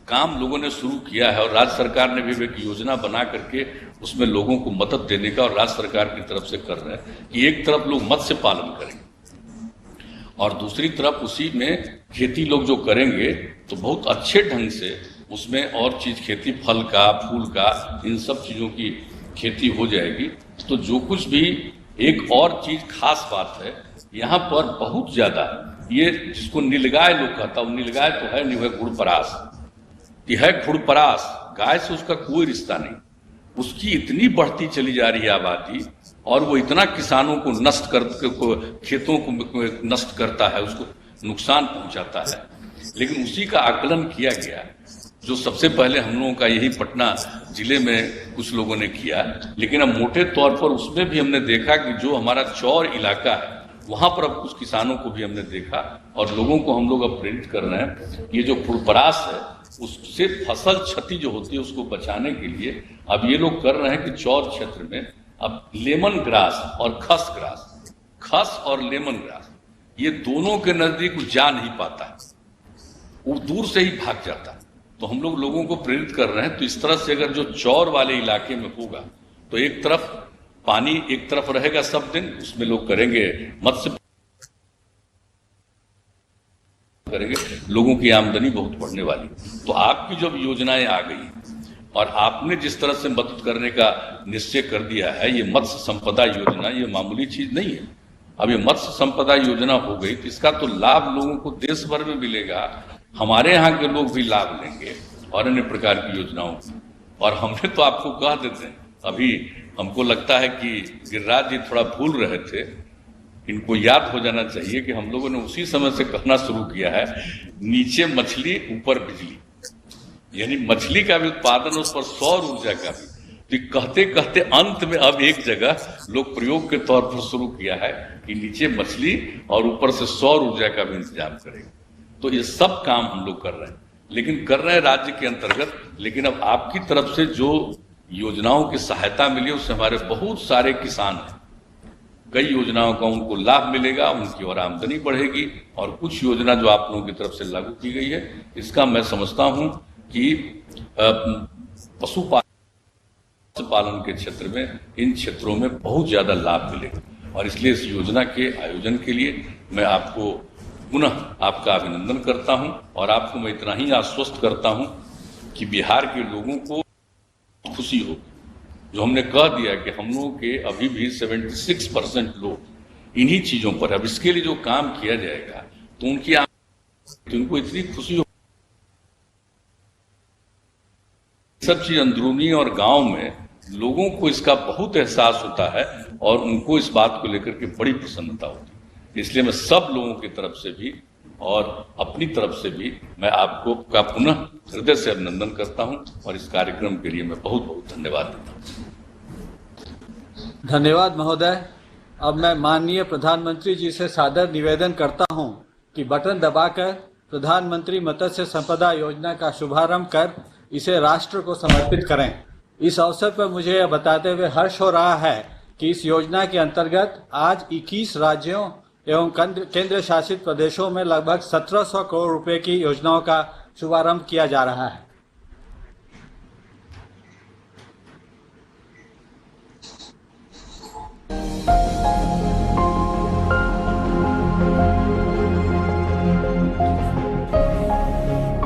काम लोगों ने शुरू किया है, और राज्य सरकार ने भी एक योजना बना करके उसमें लोगों को मदद देने का और राज्य सरकार की तरफ से कर रहे हैं कि एक तरफ लोग मत्स्य पालन करेंगे और दूसरी तरफ उसी में खेती लोग जो करेंगे तो बहुत अच्छे ढंग से उसमें और चीज खेती, फल का, फूल का, इन सब चीजों की खेती हो जाएगी। तो जो कुछ भी एक और चीज खास बात है यहाँ पर बहुत ज्यादा, ये जिसको नीलगाय लोग कहता है, नीलगाय तो है नहीं, वह गुड़परास, ये है गुड़परास। गाय से उसका कोई रिश्ता नहीं, उसकी इतनी बढ़ती चली जा रही है आबादी, और वो इतना किसानों को नष्ट कर, खेतों को नष्ट करता है, उसको नुकसान पहुंचाता है। लेकिन उसी का आकलन किया गया, जो सबसे पहले हम लोगों का यही पटना जिले में कुछ लोगों ने किया, लेकिन अब मोटे तौर पर उसमें भी हमने देखा कि जो हमारा चौर इलाका है वहां पर अब कुछ किसानों को भी हमने देखा, और लोगों को हम लोग अब प्रेरित कर रहे हैं। ये जो गुड़परास है उससे फसल क्षति जो होती है उसको बचाने के लिए अब ये लोग कर रहे हैं कि चौर क्षेत्र में अब लेमन ग्रास और खस ग्रास, खस और लेमन ग्रास, ये दोनों के नजदीक जा नहीं पाता है, वो दूर से ही भाग जाता है। तो हम लोग लोगों को प्रेरित कर रहे हैं। तो इस तरह से अगर जो चौर वाले इलाके में होगा तो एक तरफ पानी एक तरफ रहेगा सब दिन, उसमें लोग करेंगे मत्स्य करेंगे, लोगों की आमदनी बहुत बढ़ने वाली। तो आपकी जब योजनाएं आ गई और आपने जिस तरह से मदद करने का निश्चय कर दिया है, ये मत्स्य संपदा योजना ये मामूली चीज नहीं है। अब ये मत्स्य संपदा योजना हो गई तो इसका तो लाभ लोगों को देश भर में मिलेगा, हमारे यहाँ के लोग भी लाभ लेंगे और अन्य प्रकार की योजनाओं की। और हमने तो आपको कह देते हैं, अभी हमको लगता है कि गिरिराज जी थोड़ा भूल रहे थे, इनको याद हो जाना चाहिए कि हम लोगों ने उसी समय से कहना शुरू किया है, नीचे मछली ऊपर बिजली, यानी मछली का भी उत्पादन, उस पर सौर ऊर्जा का भी। तो कहते कहते अंत में अब एक जगह लोग प्रयोग के तौर पर शुरू किया है कि नीचे मछली और ऊपर से सौर ऊर्जा का भी इंतजाम करेंगे। तो ये सब काम हम लोग कर रहे हैं, लेकिन कर रहे हैं राज्य के अंतर्गत। लेकिन अब आपकी तरफ से जो योजनाओं की सहायता मिली उससे हमारे बहुत सारे किसान हैं, कई योजनाओं का उनको लाभ मिलेगा, उनकी और आमदनी बढ़ेगी। और कुछ योजना जो आप लोगों की तरफ से लागू की गई है, इसका मैं समझता हूं कि पशुपालन के क्षेत्र में, इन क्षेत्रों में बहुत ज्यादा लाभ मिलेगा। और इसलिए इस योजना के आयोजन के लिए मैं आपको पुनः आपका अभिनंदन करता हूं, और आपको मैं इतना ही आश्वस्त करता हूं कि बिहार के लोगों को खुशी हो। जो हमने कह दिया कि हम लोगों के अभी भी 76% लोग इन्हीं चीजों पर, अब इसके लिए जो काम किया जाएगा तो उनको इतनी खुशी हो। सब चीज अंदरूनी और गांव में लोगों को इसका बहुत एहसास होता है और उनको इस बात को लेकर के बड़ी प्रसन्नता होती है। इसलिए मैं सब लोगों की तरफ से भी और अपनी तरफ से भी मैं आपको का पुनः हृदय से अभिनंदन करता हूं, और इस कार्यक्रम के लिए मैं बहुत बहुत धन्यवाद देता हूं। धन्यवाद महोदय। अब मैं माननीय प्रधानमंत्री जी से सादर निवेदन करता हूं कि बटन दबाकर प्रधानमंत्री मत्स्य संपदा योजना का शुभारंभ कर इसे राष्ट्र को समर्पित करें। इस अवसर पर मुझे यह बताते हुए हर्ष हो रहा है कि इस योजना के अंतर्गत आज 21 राज्यों एवं केंद्र शासित प्रदेशों में लगभग 1700 करोड़ रुपए की योजनाओं का शुभारंभ किया जा रहा है।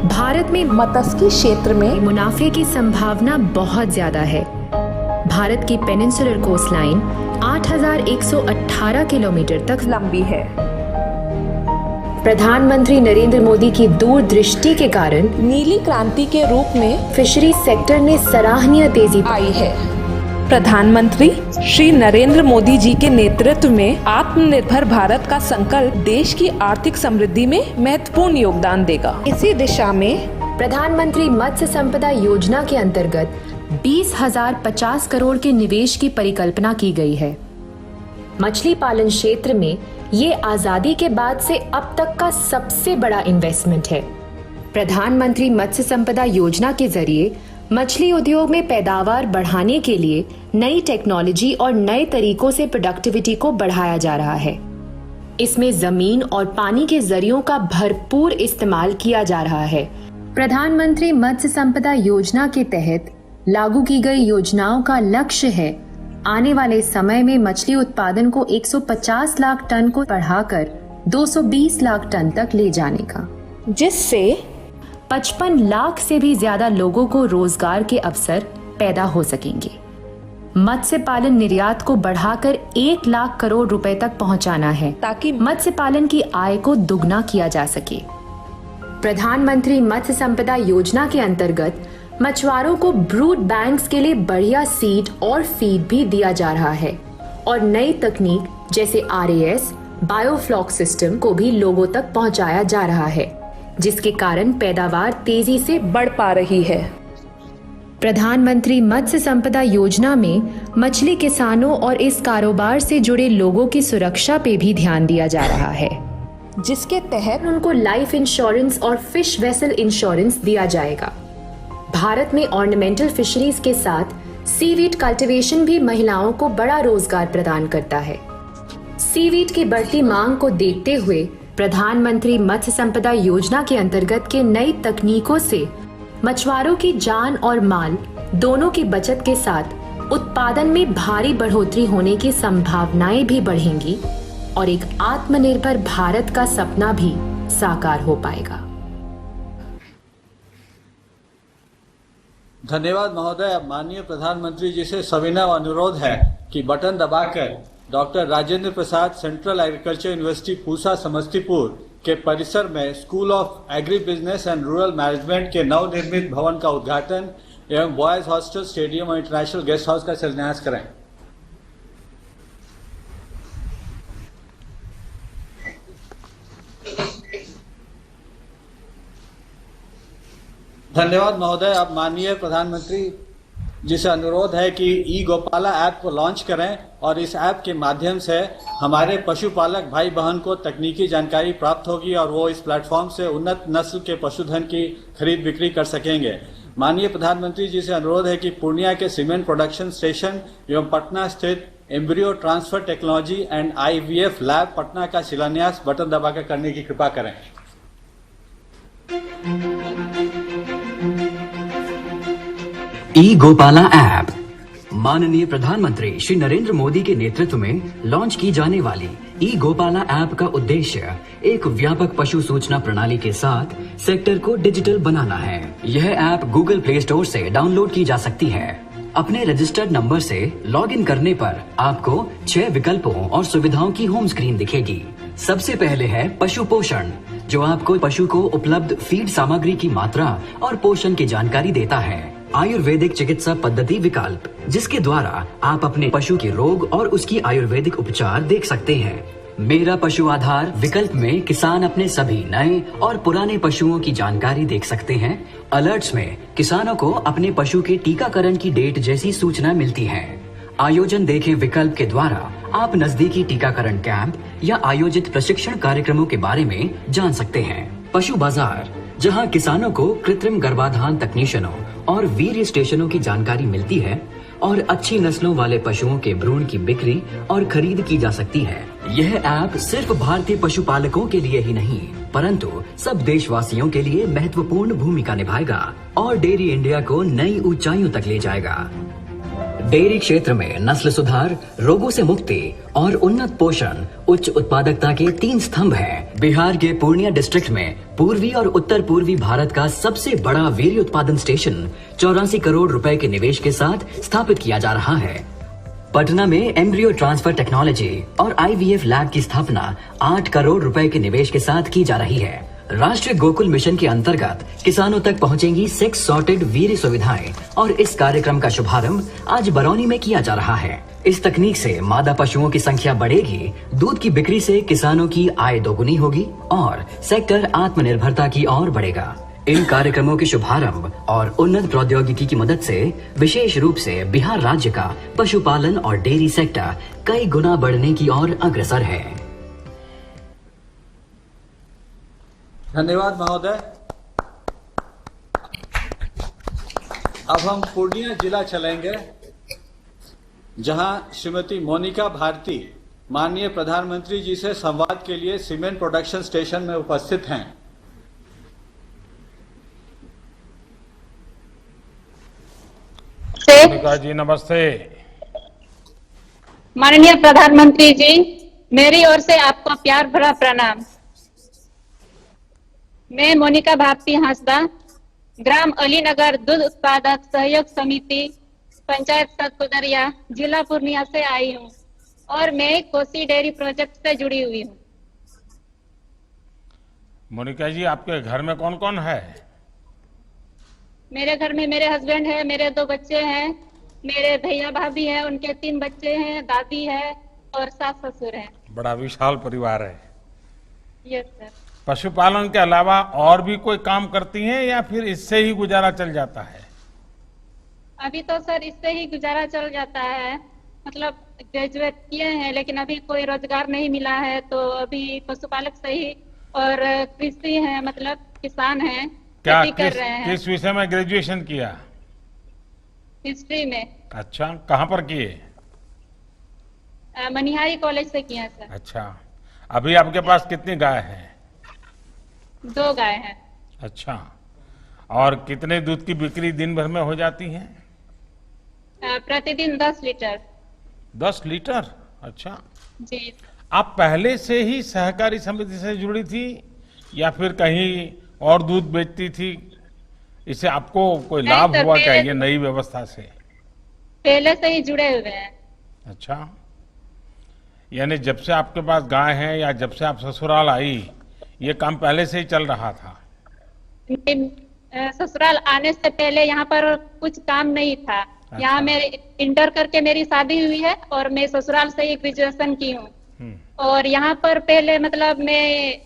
भारत में मत्स्य क्षेत्र में मुनाफे की संभावना बहुत ज्यादा है। भारत की पेनिनसुलर कोस्टलाइन 8,118 किलोमीटर तक लंबी है। प्रधानमंत्री नरेंद्र मोदी की दूरदृष्टि के कारण नीली क्रांति के रूप में फिशरी सेक्टर में सराहनीय तेजी आई है। प्रधानमंत्री श्री नरेंद्र मोदी जी के नेतृत्व में आत्मनिर्भर भारत का संकल्प देश की आर्थिक समृद्धि में महत्वपूर्ण योगदान देगा। इसी दिशा में प्रधानमंत्री मत्स्य संपदा योजना के अंतर्गत 20,050 करोड़ के निवेश की परिकल्पना की गई है। मछली पालन क्षेत्र में ये आजादी के बाद से अब तक का सबसे बड़ा इन्वेस्टमेंट है। प्रधानमंत्री मत्स्य संपदा योजना के जरिए मछली उद्योग में पैदावार बढ़ाने के लिए नई टेक्नोलॉजी और नए तरीकों से प्रोडक्टिविटी को बढ़ाया जा रहा है। इसमें जमीन और पानी के जरियों का भरपूर इस्तेमाल किया जा रहा है। प्रधानमंत्री मत्स्य संपदा योजना के तहत लागू की गई योजनाओं का लक्ष्य है आने वाले समय में मछली उत्पादन को 150 लाख टन को बढ़ाकर 220 लाख टन तक ले जाने का, जिससे 55 लाख से भी ज्यादा लोगों को रोजगार के अवसर पैदा हो सकेंगे। मत्स्य पालन निर्यात को बढ़ाकर 1 लाख करोड़ रुपए तक पहुंचाना है ताकि मत्स्य पालन की आय को दुगना किया जा सके। प्रधानमंत्री मत्स्य संपदा योजना के अंतर्गत मछुआरों को ब्रूड बैंक्स के लिए बढ़िया सीड और फीड भी दिया जा रहा है और नई तकनीक जैसे RAS, बायोफ्लॉक सिस्टम को भी लोगों तक पहुंचाया जा रहा है, जिसके कारण पैदावार तेजी से बढ़ पा रही है। प्रधानमंत्री मत्स्य संपदा योजना में मछली किसानों और इस कारोबार से जुड़े लोगों की सुरक्षा पे भी ध्यान दिया जा रहा है, जिसके तहत उनको लाइफ इंश्योरेंस और फिश वेसल इंश्योरेंस दिया जाएगा। भारत में ऑर्नामेंटल फिशरीज के साथ सीवीड कल्टीवेशन भी महिलाओं को बड़ा रोजगार प्रदान करता है। सीवीड की बढ़ती मांग को देखते हुए प्रधानमंत्री मत्स्य संपदा योजना के अंतर्गत के नई तकनीकों से मछुआरों की जान और माल दोनों की बचत के साथ उत्पादन में भारी बढ़ोतरी होने की संभावनाएं भी बढ़ेंगी और एक आत्मनिर्भर भारत का सपना भी साकार हो पाएगा। धन्यवाद महोदय। अब माननीय प्रधानमंत्री जी से सविनय अनुरोध है कि बटन दबाकर doctor Rajendra Prasad central agriculture university Pusa Samastipur के परिसर में school of agribusiness and rural management के नवनिर्मित भवन का उद्घाटन एवं बॉयज हॉस्टल, स्टेडियम और इंटरनेशनल गेस्ट हाउस का शिलान्यास करें। धन्यवाद महोदय। अब माननीय प्रधानमंत्री जी से अनुरोध है कि ई गोपाला ऐप को लॉन्च करें और इस ऐप के माध्यम से हमारे पशुपालक भाई बहन को तकनीकी जानकारी प्राप्त होगी और वो इस प्लेटफॉर्म से उन्नत नस्ल के पशुधन की खरीद बिक्री कर सकेंगे। माननीय प्रधानमंत्री जी से अनुरोध है कि पूर्णिया के सीमेंट प्रोडक्शन स्टेशन एवं पटना स्थित embryo transfer technology and IVF lab Patna का शिलान्यास बटन दबाकर करने की कृपा करें। ई गोपाला ऐप माननीय प्रधानमंत्री श्री नरेंद्र मोदी के नेतृत्व में लॉन्च की जाने वाली ई गोपाला ऐप का उद्देश्य एक व्यापक पशु सूचना प्रणाली के साथ सेक्टर को डिजिटल बनाना है। यह ऐप गूगल प्ले स्टोर से डाउनलोड की जा सकती है। अपने रजिस्टर्ड नंबर से लॉगिन करने पर आपको 6 विकल्पों और सुविधाओं की होम स्क्रीन दिखेगी। सबसे पहले है पशु पोषण, जो आपको पशु को उपलब्ध फीड सामग्री की मात्रा और पोषण की जानकारी देता है। आयुर्वेदिक चिकित्सा पद्धति विकल्प, जिसके द्वारा आप अपने पशु के रोग और उसकी आयुर्वेदिक उपचार देख सकते हैं। मेरा पशु आधार विकल्प में किसान अपने सभी नए और पुराने पशुओं की जानकारी देख सकते हैं। अलर्ट्स में किसानों को अपने पशु के टीकाकरण की डेट जैसी सूचना मिलती है। आयोजन देखें विकल्प के द्वारा आप नजदीकी टीकाकरण कैंप या आयोजित प्रशिक्षण कार्यक्रमों के बारे में जान सकते हैं। पशु बाजार, जहां किसानों को कृत्रिम गर्भाधान तकनीशियनों और वीर्य स्टेशनों की जानकारी मिलती है और अच्छी नस्लों वाले पशुओं के भ्रूण की बिक्री और खरीद की जा सकती है। यह ऐप सिर्फ भारतीय पशुपालकों के लिए ही नहीं, परंतु सब देशवासियों के लिए महत्वपूर्ण भूमिका निभाएगा और डेयरी इंडिया को नई ऊंचाइयों तक ले जाएगा। डेयरी क्षेत्र में नस्ल सुधार, रोगों से मुक्ति और उन्नत पोषण उच्च उत्पादकता के 3 स्तंभ हैं। बिहार के पूर्णिया डिस्ट्रिक्ट में पूर्वी और उत्तर पूर्वी भारत का सबसे बड़ा वीर्य उत्पादन स्टेशन 84 करोड़ रुपए के निवेश के साथ स्थापित किया जा रहा है। पटना में एम्ब्रियो ट्रांसफर टेक्नोलॉजी और IVF लैब की स्थापना 8 करोड़ रुपए के निवेश के साथ की जा रही है। राष्ट्रीय गोकुल मिशन के अंतर्गत किसानों तक पहुंचेंगी सेक्स सॉर्टेड वीर्य सुविधाएं और इस कार्यक्रम का शुभारंभ आज बरौनी में किया जा रहा है। इस तकनीक से मादा पशुओं की संख्या बढ़ेगी, दूध की बिक्री से किसानों की आय दोगुनी होगी और सेक्टर आत्मनिर्भरता की ओर बढ़ेगा। इन कार्यक्रमों के शुभारंभ और उन्नत प्रौद्योगिकी की मदद से विशेष रूप से बिहार राज्य का पशुपालन और डेयरी सेक्टर कई गुना बढ़ने की ओर अग्रसर है। धन्यवाद महोदय। अब हम पूर्णिया जिला चलेंगे, जहां श्रीमती मोनिका भारती माननीय प्रधानमंत्री जी से संवाद के लिए सीमेंट प्रोडक्शन स्टेशन में उपस्थित हैं। मोनिका जी नमस्ते। माननीय प्रधानमंत्री जी, मेरी ओर से आपको प्यार भरा प्रणाम। मैं मोनिका भारती हांसदा, ग्राम अलीनगर दूध उत्पादक सहयोग समिति, पंचायत सतकुदरिया, जिला पूर्णिया से आई हूँ और मैं कोसी डेयरी प्रोजेक्ट से जुड़ी हुई हूँ। मोनिका जी, आपके घर में कौन कौन है? मेरे घर में मेरे हस्बैंड है, मेरे 2 बच्चे हैं, मेरे भैया भाभी हैं, उनके 3 बच्चे हैं, दादी है और सास ससुर हैं। बड़ा विशाल परिवार है। Yes sir. पशुपालन के अलावा और भी कोई काम करती हैं या फिर इससे ही गुजारा चल जाता है? अभी तो सर इससे ही गुजारा चल जाता है, मतलब ग्रेजुएट किए हैं लेकिन अभी कोई रोजगार नहीं मिला है, तो अभी पशुपालक से ही और कृषि है, मतलब किसान है, क्या खेती कर रहे हैं। किस विषय में ग्रेजुएशन किया? हिस्ट्री में। अच्छा, कहाँ पर किए? मनिहारी कॉलेज से किया सर। अच्छा, अभी आपके पास कितनी गाय हैं? 2 गाय हैं। अच्छा, और कितने दूध की बिक्री दिन भर में हो जाती है? प्रतिदिन 10 लीटर। 10 लीटर? अच्छा। जी। आप पहले से ही सहकारी समिति से जुड़ी थी या फिर कहीं और दूध बेचती थी? इससे आपको कोई नहीं लाभ सर, हुआ क्या पहले- ये नई व्यवस्था से? पहले से ही जुड़े हुए हैं। अच्छा, यानी जब से आपके पास गाय है या जब से आप ससुराल आई, ये काम पहले से ही चल रहा था? ससुराल आने से पहले यहाँ पर कुछ काम नहीं था। यहाँ मेरे इंटर करके मेरी शादी हुई है और मैं ससुराल से ही ग्रेजुएशन की हूँ। और यहाँ पर पहले मतलब मैं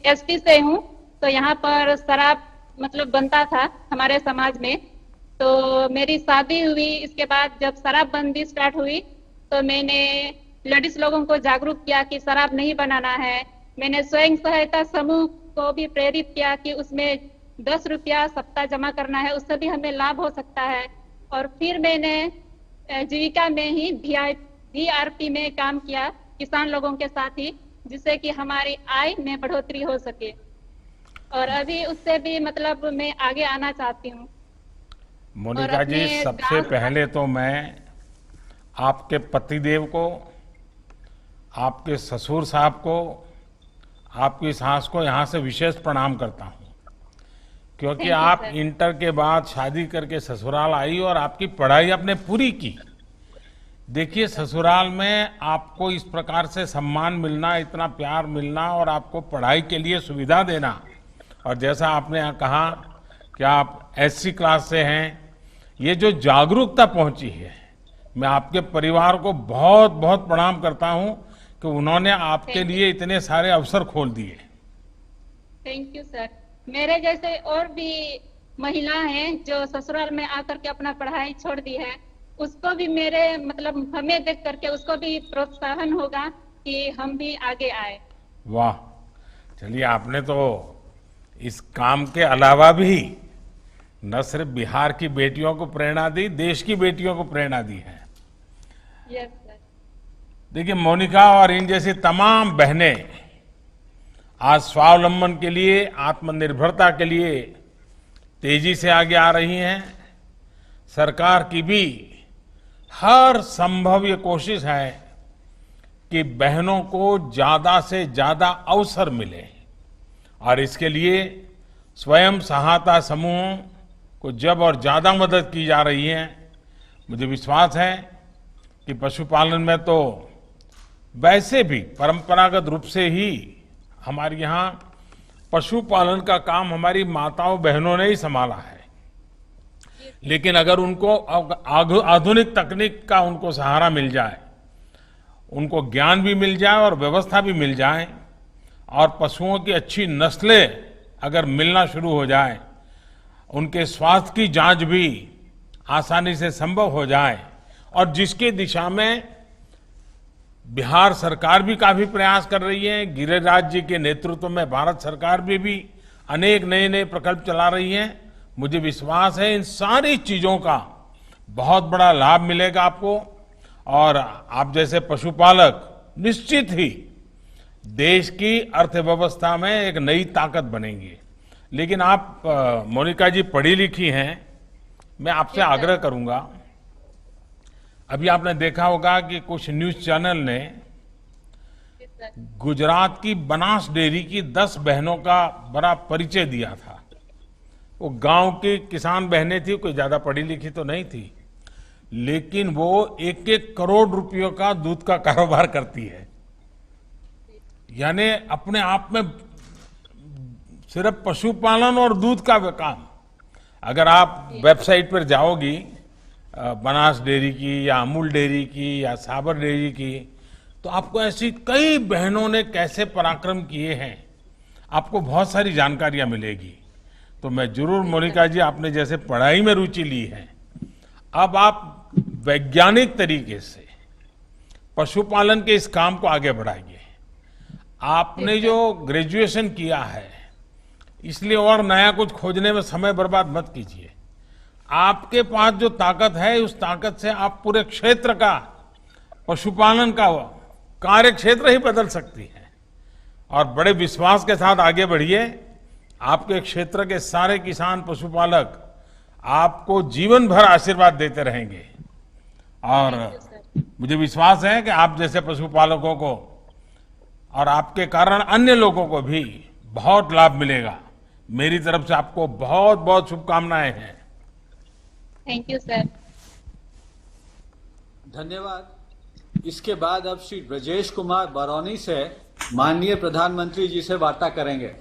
एसटी से हूँ, तो यहाँ पर शराब मतलब बनता था हमारे समाज में। तो मेरी शादी हुई, इसके बाद जब शराबबंदी स्टार्ट हुई तो मैंने लेडीज लोगों को जागरूक किया कि शराब नहीं बनाना है। मैंने स्वयं सहायता समूह को भी प्रेरित किया कि उसमें 10 रुपया सप्ताह जमा करना है, उससे भी हमें लाभ हो सकता है। और फिर मैंने जीविका में ही VRP में काम किया किसान लोगों के साथ ही, जिससे कि हमारी आय में बढ़ोतरी हो सके। और अभी उससे भी मतलब मैं आगे आना चाहती हूँ। मोनिका जी, सबसे पहले तो मैं आपके पतिदेव को, आपके ससुर साहब को, आपकी सास को यहाँ से विशेष प्रणाम करता हूँ, क्योंकि आप इंटर के बाद शादी करके ससुराल आई और आपकी पढ़ाई आपने पूरी की। देखिए, ससुराल में आपको इस प्रकार से सम्मान मिलना, इतना प्यार मिलना और आपको पढ़ाई के लिए सुविधा देना, और जैसा आपने यहाँ कहा कि आप SC क्लास से हैं, ये जो जागरूकता पहुंची है, मैं आपके परिवार को बहुत बहुत प्रणाम करता हूं कि उन्होंने आपके लिए इतने सारे अवसर खोल दिए। Thank you sir. मेरे जैसे और भी महिला हैं जो ससुराल में आकर के अपना पढ़ाई छोड़ दी है, उसको भी मेरे मतलब हमें देख करके उसको भी प्रोत्साहन होगा कि हम भी आगे आए। वाह, चलिए, आपने तो इस काम के अलावा भी न सिर्फ बिहार की बेटियों को प्रेरणा दी, देश की बेटियों को प्रेरणा दी है। Yes sir. देखिए, मोनिका और इन जैसी तमाम बहनें आज स्वावलंबन के लिए, आत्मनिर्भरता के लिए तेजी से आगे आ रही हैं। सरकार की भी हर संभव ये कोशिश है कि बहनों को ज्यादा से ज्यादा अवसर मिले, और इसके लिए स्वयं सहायता समूहों को जब और ज्यादा मदद की जा रही है। मुझे विश्वास है कि पशुपालन में तो वैसे भी परंपरागत रूप से ही हमारे यहाँ पशुपालन का काम हमारी माताओं बहनों ने ही संभाला है, लेकिन अगर उनको आधुनिक तकनीक का उनको सहारा मिल जाए, उनको ज्ञान भी मिल जाए और व्यवस्था भी मिल जाए, और पशुओं की अच्छी नस्लें अगर मिलना शुरू हो जाए, उनके स्वास्थ्य की जांच भी आसानी से संभव हो जाए, और जिसकी दिशा में बिहार सरकार भी काफी प्रयास कर रही है, गिरिराज जी के नेतृत्व में भारत सरकार भी अनेक नए नए प्रकल्प चला रही है। मुझे विश्वास है इन सारी चीजों का बहुत बड़ा लाभ मिलेगा आपको। और आप जैसे पशुपालक निश्चित ही देश की अर्थव्यवस्था में एक नई ताकत बनेंगी। लेकिन आप मोनिका जी पढ़ी लिखी हैं, मैं आपसे आग्रह करूंगा, अभी आपने देखा होगा कि कुछ न्यूज चैनल ने गुजरात की बनास डेयरी की 10 बहनों का बड़ा परिचय दिया था। वो गांव की किसान बहनें थी, कोई ज्यादा पढ़ी लिखी तो नहीं थी, लेकिन वो 1-1 करोड़ रुपयों का दूध का कारोबार करती है। यानी अपने आप में सिर्फ पशुपालन और दूध का काम। अगर आप वेबसाइट पर जाओगी बनास डेयरी की या अमूल डेयरी की या साबर डेयरी की, तो आपको ऐसी कई बहनों ने कैसे पराक्रम किए हैं, आपको बहुत सारी जानकारियां मिलेगी। तो मैं जरूर मोनिका जी, आपने जैसे पढ़ाई में रुचि ली है, अब आप वैज्ञानिक तरीके से पशुपालन के इस काम को आगे बढ़ाइए। आपने जो ग्रेजुएशन किया है, इसलिए और नया कुछ खोजने में समय बर्बाद मत कीजिए। आपके पास जो ताकत है, उस ताकत से आप पूरे क्षेत्र का, पशुपालन का कार्य क्षेत्र ही बदल सकती है। और बड़े विश्वास के साथ आगे बढ़िए। आपके क्षेत्र के सारे किसान पशुपालक आपको जीवन भर आशीर्वाद देते रहेंगे। और मुझे विश्वास है कि आप जैसे पशुपालकों को और आपके कारण अन्य लोगों को भी बहुत लाभ मिलेगा। मेरी तरफ से आपको बहुत बहुत शुभकामनाएं हैं। Thank you sir. धन्यवाद। इसके बाद अब श्री ब्रजेश कुमार बरौनी से माननीय प्रधानमंत्री जी से वार्ता करेंगे।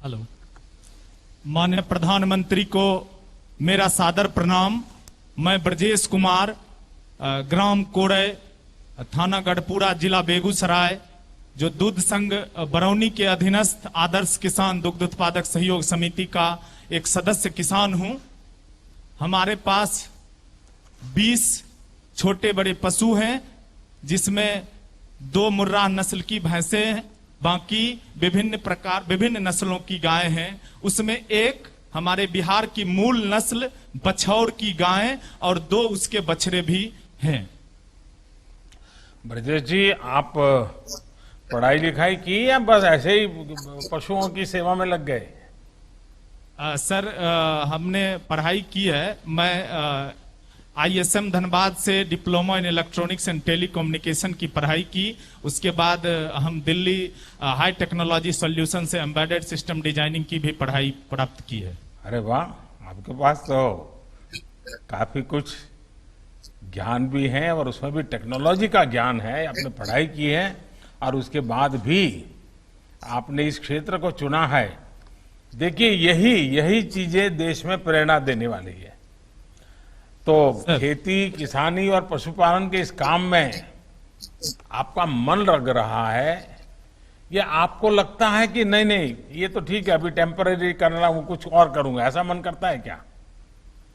हेलो, माननीय प्रधानमंत्री को मेरा सादर प्रणाम। मैं ब्रजेश कुमार, ग्राम कोड़े, थाना गढ़पुरा, जिला बेगूसराय, जो दूध संघ बरौनी के अधीनस्थ आदर्श किसान दुग्ध उत्पादक सहयोग समिति का एक सदस्य किसान हूं। हमारे पास 20 छोटे बड़े पशु हैं, जिसमें 2 मुर्राह नस्ल की भैंसें हैं, बाकी विभिन्न नस्लों की गाय हैं। उसमें एक हमारे बिहार की मूल नस्ल बछौर की गाय और 2 उसके बछड़े भी हैं। ब्रजेश जी, आप पढ़ाई लिखाई की या बस ऐसे ही पशुओं की सेवा में लग गए? सर, हमने पढ़ाई की है। मैं ISM धनबाद से diploma in electronics and telecommunication की पढ़ाई की। उसके बाद हम दिल्ली हाई टेक्नोलॉजी सॉल्यूशन से एम्बेडेड सिस्टम डिजाइनिंग की भी पढ़ाई प्राप्त की है। अरे वाह, आपके पास तो काफी कुछ ज्ञान भी है और उसमें भी टेक्नोलॉजी का ज्ञान है। आपने पढ़ाई की है और उसके बाद भी आपने इस क्षेत्र को चुना है। देखिए, यही चीजें देश में प्रेरणा देने वाली है। तो खेती, किसानी और पशुपालन के इस काम में आपका मन लग रहा है, या आपको लगता है कि नहीं ये तो ठीक है, अभी टेम्पररी करना हूं, कुछ और करूंगा, ऐसा मन करता है क्या?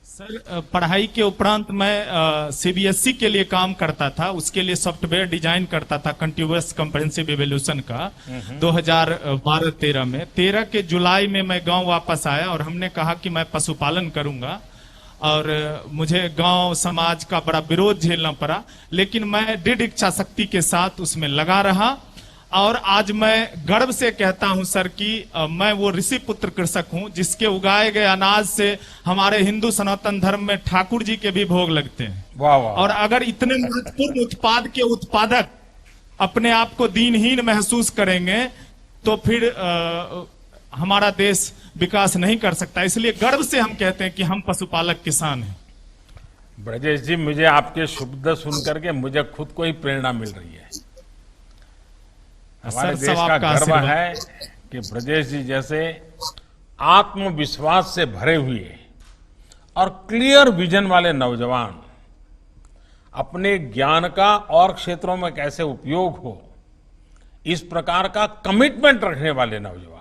सर, पढ़ाई के उपरांत मैं CBSE के लिए काम करता था। उसके लिए सॉफ्टवेयर डिजाइन करता था कंटिन्यूअस कॉम्प्रिहेंसिव इवोल्यूशन का 2012-13 में। 13 के जुलाई में मैं गांव वापस आया और हमने कहा कि मैं पशुपालन करूंगा, और मुझे गांव समाज का बड़ा विरोध झेलना पड़ा, लेकिन मैं दृढ़ इच्छा शक्ति के साथ उसमें लगा रहा। और आज मैं गर्व से कहता हूं सर कि मैं वो ऋषि पुत्र कृषक हूं जिसके उगाए गए अनाज से हमारे हिंदू सनातन धर्म में ठाकुर जी के भी भोग लगते हैं। वाह वाह। और अगर इतने महत्वपूर्ण उत्पाद के उत्पादक अपने आप को दीनहीन महसूस करेंगे तो फिर हमारा देश विकास नहीं कर सकता। इसलिए गर्व से हम कहते हैं कि हम पशुपालक किसान हैं। ब्रजेश जी, मुझे आपके शब्द सुनकर के मुझे खुद को ही प्रेरणा मिल रही है। हमारे देश का गर्व है कि ब्रजेश जी जैसे आत्मविश्वास से भरे हुए और क्लियर विजन वाले नौजवान अपने ज्ञान का और क्षेत्रों में कैसे उपयोग हो, इस प्रकार का कमिटमेंट रखने वाले नौजवान।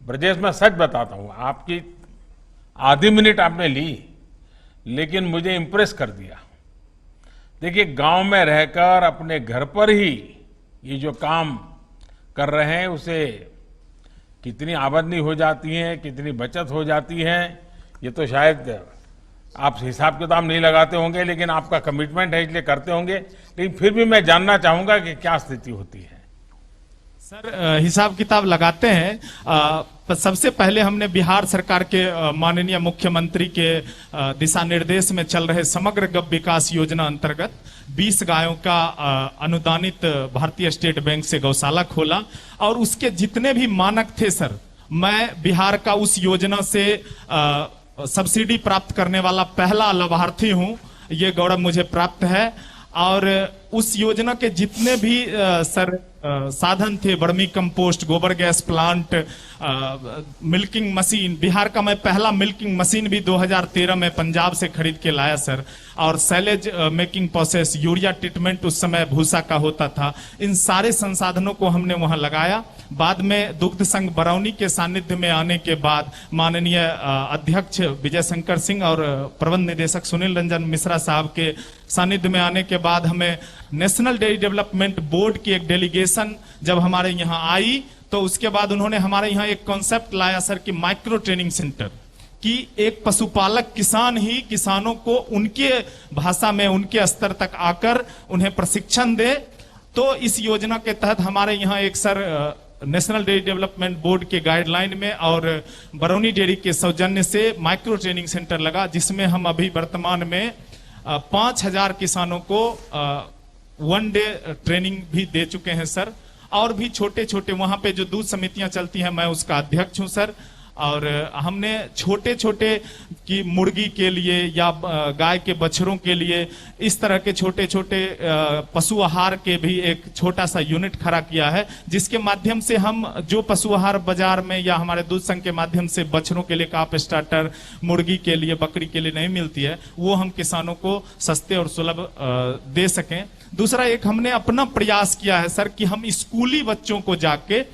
ब्रजेश, मैं सच बताता हूं, आपकी आधी मिनट आपने ली, लेकिन मुझे इंप्रेस कर दिया। देखिए, गांव में रहकर अपने घर पर ही ये जो काम कर रहे हैं, उसे कितनी आमदनी हो जाती है, कितनी बचत हो जाती है, ये तो शायद आप हिसाब किताब नहीं लगाते होंगे, लेकिन आपका कमिटमेंट है इसलिए करते होंगे। लेकिन फिर भी मैं जानना चाहूंगा कि क्या स्थिति होती है। सर हिसाब किताब लगाते हैं। सबसे पहले हमने बिहार सरकार के माननीय मुख्यमंत्री के दिशा निर्देश में चल रहे समग्र गौ विकास योजना अंतर्गत 20 गायों का अनुदानित भारतीय स्टेट बैंक से गौशाला खोला और उसके जितने भी मानक थे सर, मैं बिहार का उस योजना से सब्सिडी प्राप्त करने वाला पहला लाभार्थी हूं। ये गौरव मुझे प्राप्त है। और उस योजना के जितने भी सर साधन थे, वर्मी कंपोस्ट, गोबर gas plant, milking machine, Bihar का मैं पहला मिल्किंग मशीन भी 2013 में पंजाब से खरीद के लाया सर। और silage making process, urea treatment उस समय भूसा का होता था। इन सारे संसाधनों को हमने वहां लगाया। बाद में दुग्ध संघ बरौनी के सानिध्य में आने के बाद माननीय अध्यक्ष विजय शंकर सिंह और प्रबंध निदेशक सुनील रंजन मिश्रा साहब के सानिध्य में आने के बाद हमें नेशनल डेयरी डेवलपमेंट बोर्ड की एक डेलीगेशन जब हमारे यहाँ आई, तो उसके बाद उन्होंने हमारे यहाँ एक कॉन्सेप्ट लाया सर कि माइक्रो ट्रेनिंग सेंटर, कि एक पशुपालक किसान ही किसानों को उनके भाषा में उनके स्तर तक आकर उन्हें प्रशिक्षण दे। तो इस योजना के तहत हमारे यहाँ एक sir national dairy development board के गाइडलाइन में और बरौनी डेयरी के सौजन्य से माइक्रो ट्रेनिंग सेंटर लगा, जिसमें हम अभी वर्तमान में 5000 किसानों को 1 डे ट्रेनिंग भी दे चुके हैं सर। और भी छोटे छोटे वहां पे जो दूध समितियां चलती हैं, मैं उसका अध्यक्ष हूं सर। और हमने छोटे छोटे की मुर्गी के लिए या गाय के बछड़ों के लिए इस तरह के छोटे छोटे पशु आहार के भी एक छोटा सा यूनिट खड़ा किया है, जिसके माध्यम से हम जो पशु आहार बाजार में या हमारे दूध संघ के माध्यम से बछड़ों के लिए काप स्टार्टर, मुर्गी के लिए, बकरी के लिए नहीं मिलती है, वो हम किसानों को सस्ते और सुलभ दे सकें। दूसरा एक हमने अपना प्रयास किया है सर कि हम स्कूली बच्चों को जाके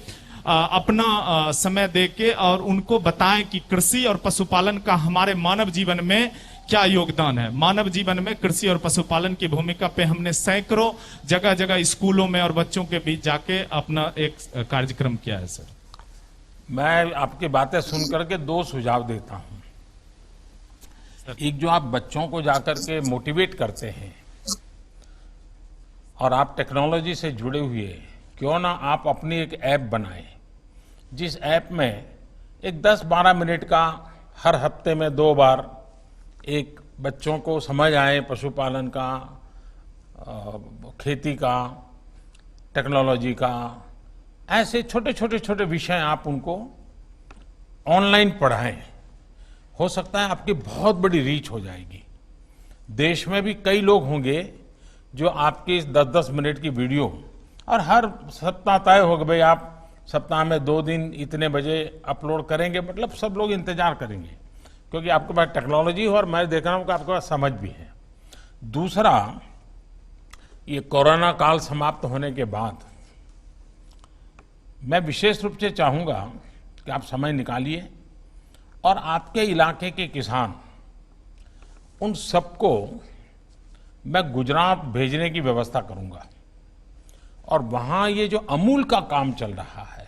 अपना समय देके और उनको बताएं कि कृषि और पशुपालन का हमारे मानव जीवन में क्या योगदान है। मानव जीवन में कृषि और पशुपालन की भूमिका पे हमने सैकड़ों जगह जगह स्कूलों में और बच्चों के बीच जाके अपना एक कार्यक्रम किया है सर। मैं आपकी बातें सुन करके 2 सुझाव देता हूं। एक, जो आप बच्चों को जाकर के मोटिवेट करते हैं और आप टेक्नोलॉजी से जुड़े हुए, क्यों ना आप अपनी एक ऐप बनाएं, जिस ऐप में एक 10-12 मिनट का हर हफ्ते में 2 बार एक बच्चों को समझ आए पशुपालन का, खेती का, टेक्नोलॉजी का, ऐसे छोटे छोटे छोटे विषय आप उनको ऑनलाइन पढ़ाएं। हो सकता है आपकी बहुत बड़ी रीच हो जाएगी। देश में भी कई लोग होंगे जो आपकी इस 10-10 मिनट की वीडियो, और हर सप्ताह तय हो गए भाई आप सप्ताह में 2 दिन इतने बजे अपलोड करेंगे, मतलब सब लोग इंतजार करेंगे, क्योंकि आपके पास टेक्नोलॉजी हो और मैं देख रहा हूं कि आपके पास समझ भी है। दूसरा, ये कोरोना काल समाप्त होने के बाद मैं विशेष रूप से चाहूंगा कि आप समय निकालिए और आपके इलाके के किसान, उन सबको मैं गुजरात भेजने की व्यवस्था करूंगा। और वहां ये जो अमूल का काम चल रहा है,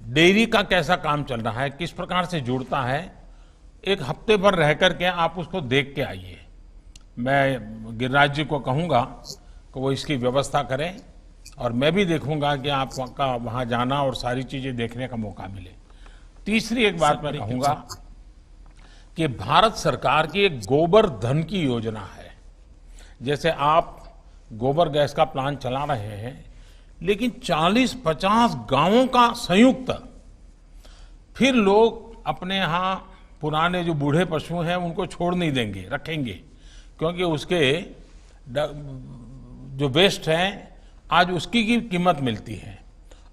डेयरी का कैसा काम चल रहा है, किस प्रकार से जुड़ता है, एक हफ्ते भर रह करके आप उसको देख के आइए। मैं गिरिराज जी को कहूंगा कि वो इसकी व्यवस्था करें और मैं भी देखूंगा कि आपका वहां जाना और सारी चीजें देखने का मौका मिले। तीसरी एक बात मैं कहूंगा कि भारत सरकार की एक गोबर धन की योजना है। जैसे आप गोबर गैस का प्लांट चला रहे हैं, लेकिन 40-50 गांवों का संयुक्त, फिर लोग अपने यहाँ पुराने जो बूढ़े पशु हैं उनको छोड़ नहीं देंगे, रखेंगे, क्योंकि उसके जो वेस्ट हैं आज उसकी की कीमत मिलती है।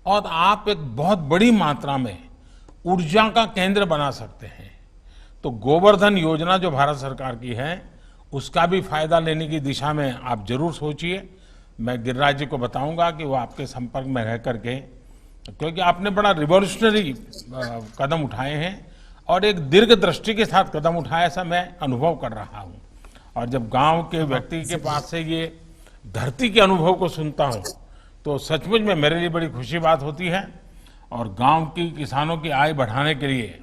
और आप एक बहुत बड़ी मात्रा में ऊर्जा का केंद्र बना सकते हैं। तो गोवर्धन योजना जो भारत सरकार की है, उसका भी फायदा लेने की दिशा में आप जरूर सोचिए। मैं गिरिराज जी को बताऊंगा कि वो आपके संपर्क में रह करके, क्योंकि आपने बड़ा रिवॉल्यूशनरी कदम उठाए हैं और एक दीर्घ दृष्टि के साथ कदम उठाया, ऐसा मैं अनुभव कर रहा हूं। और जब गांव के व्यक्ति के पास से ये धरती के अनुभव को सुनता हूं, तो सचमुच में मेरे लिए बड़ी खुशी बात होती है। और गांव की किसानों की आय बढ़ाने के लिए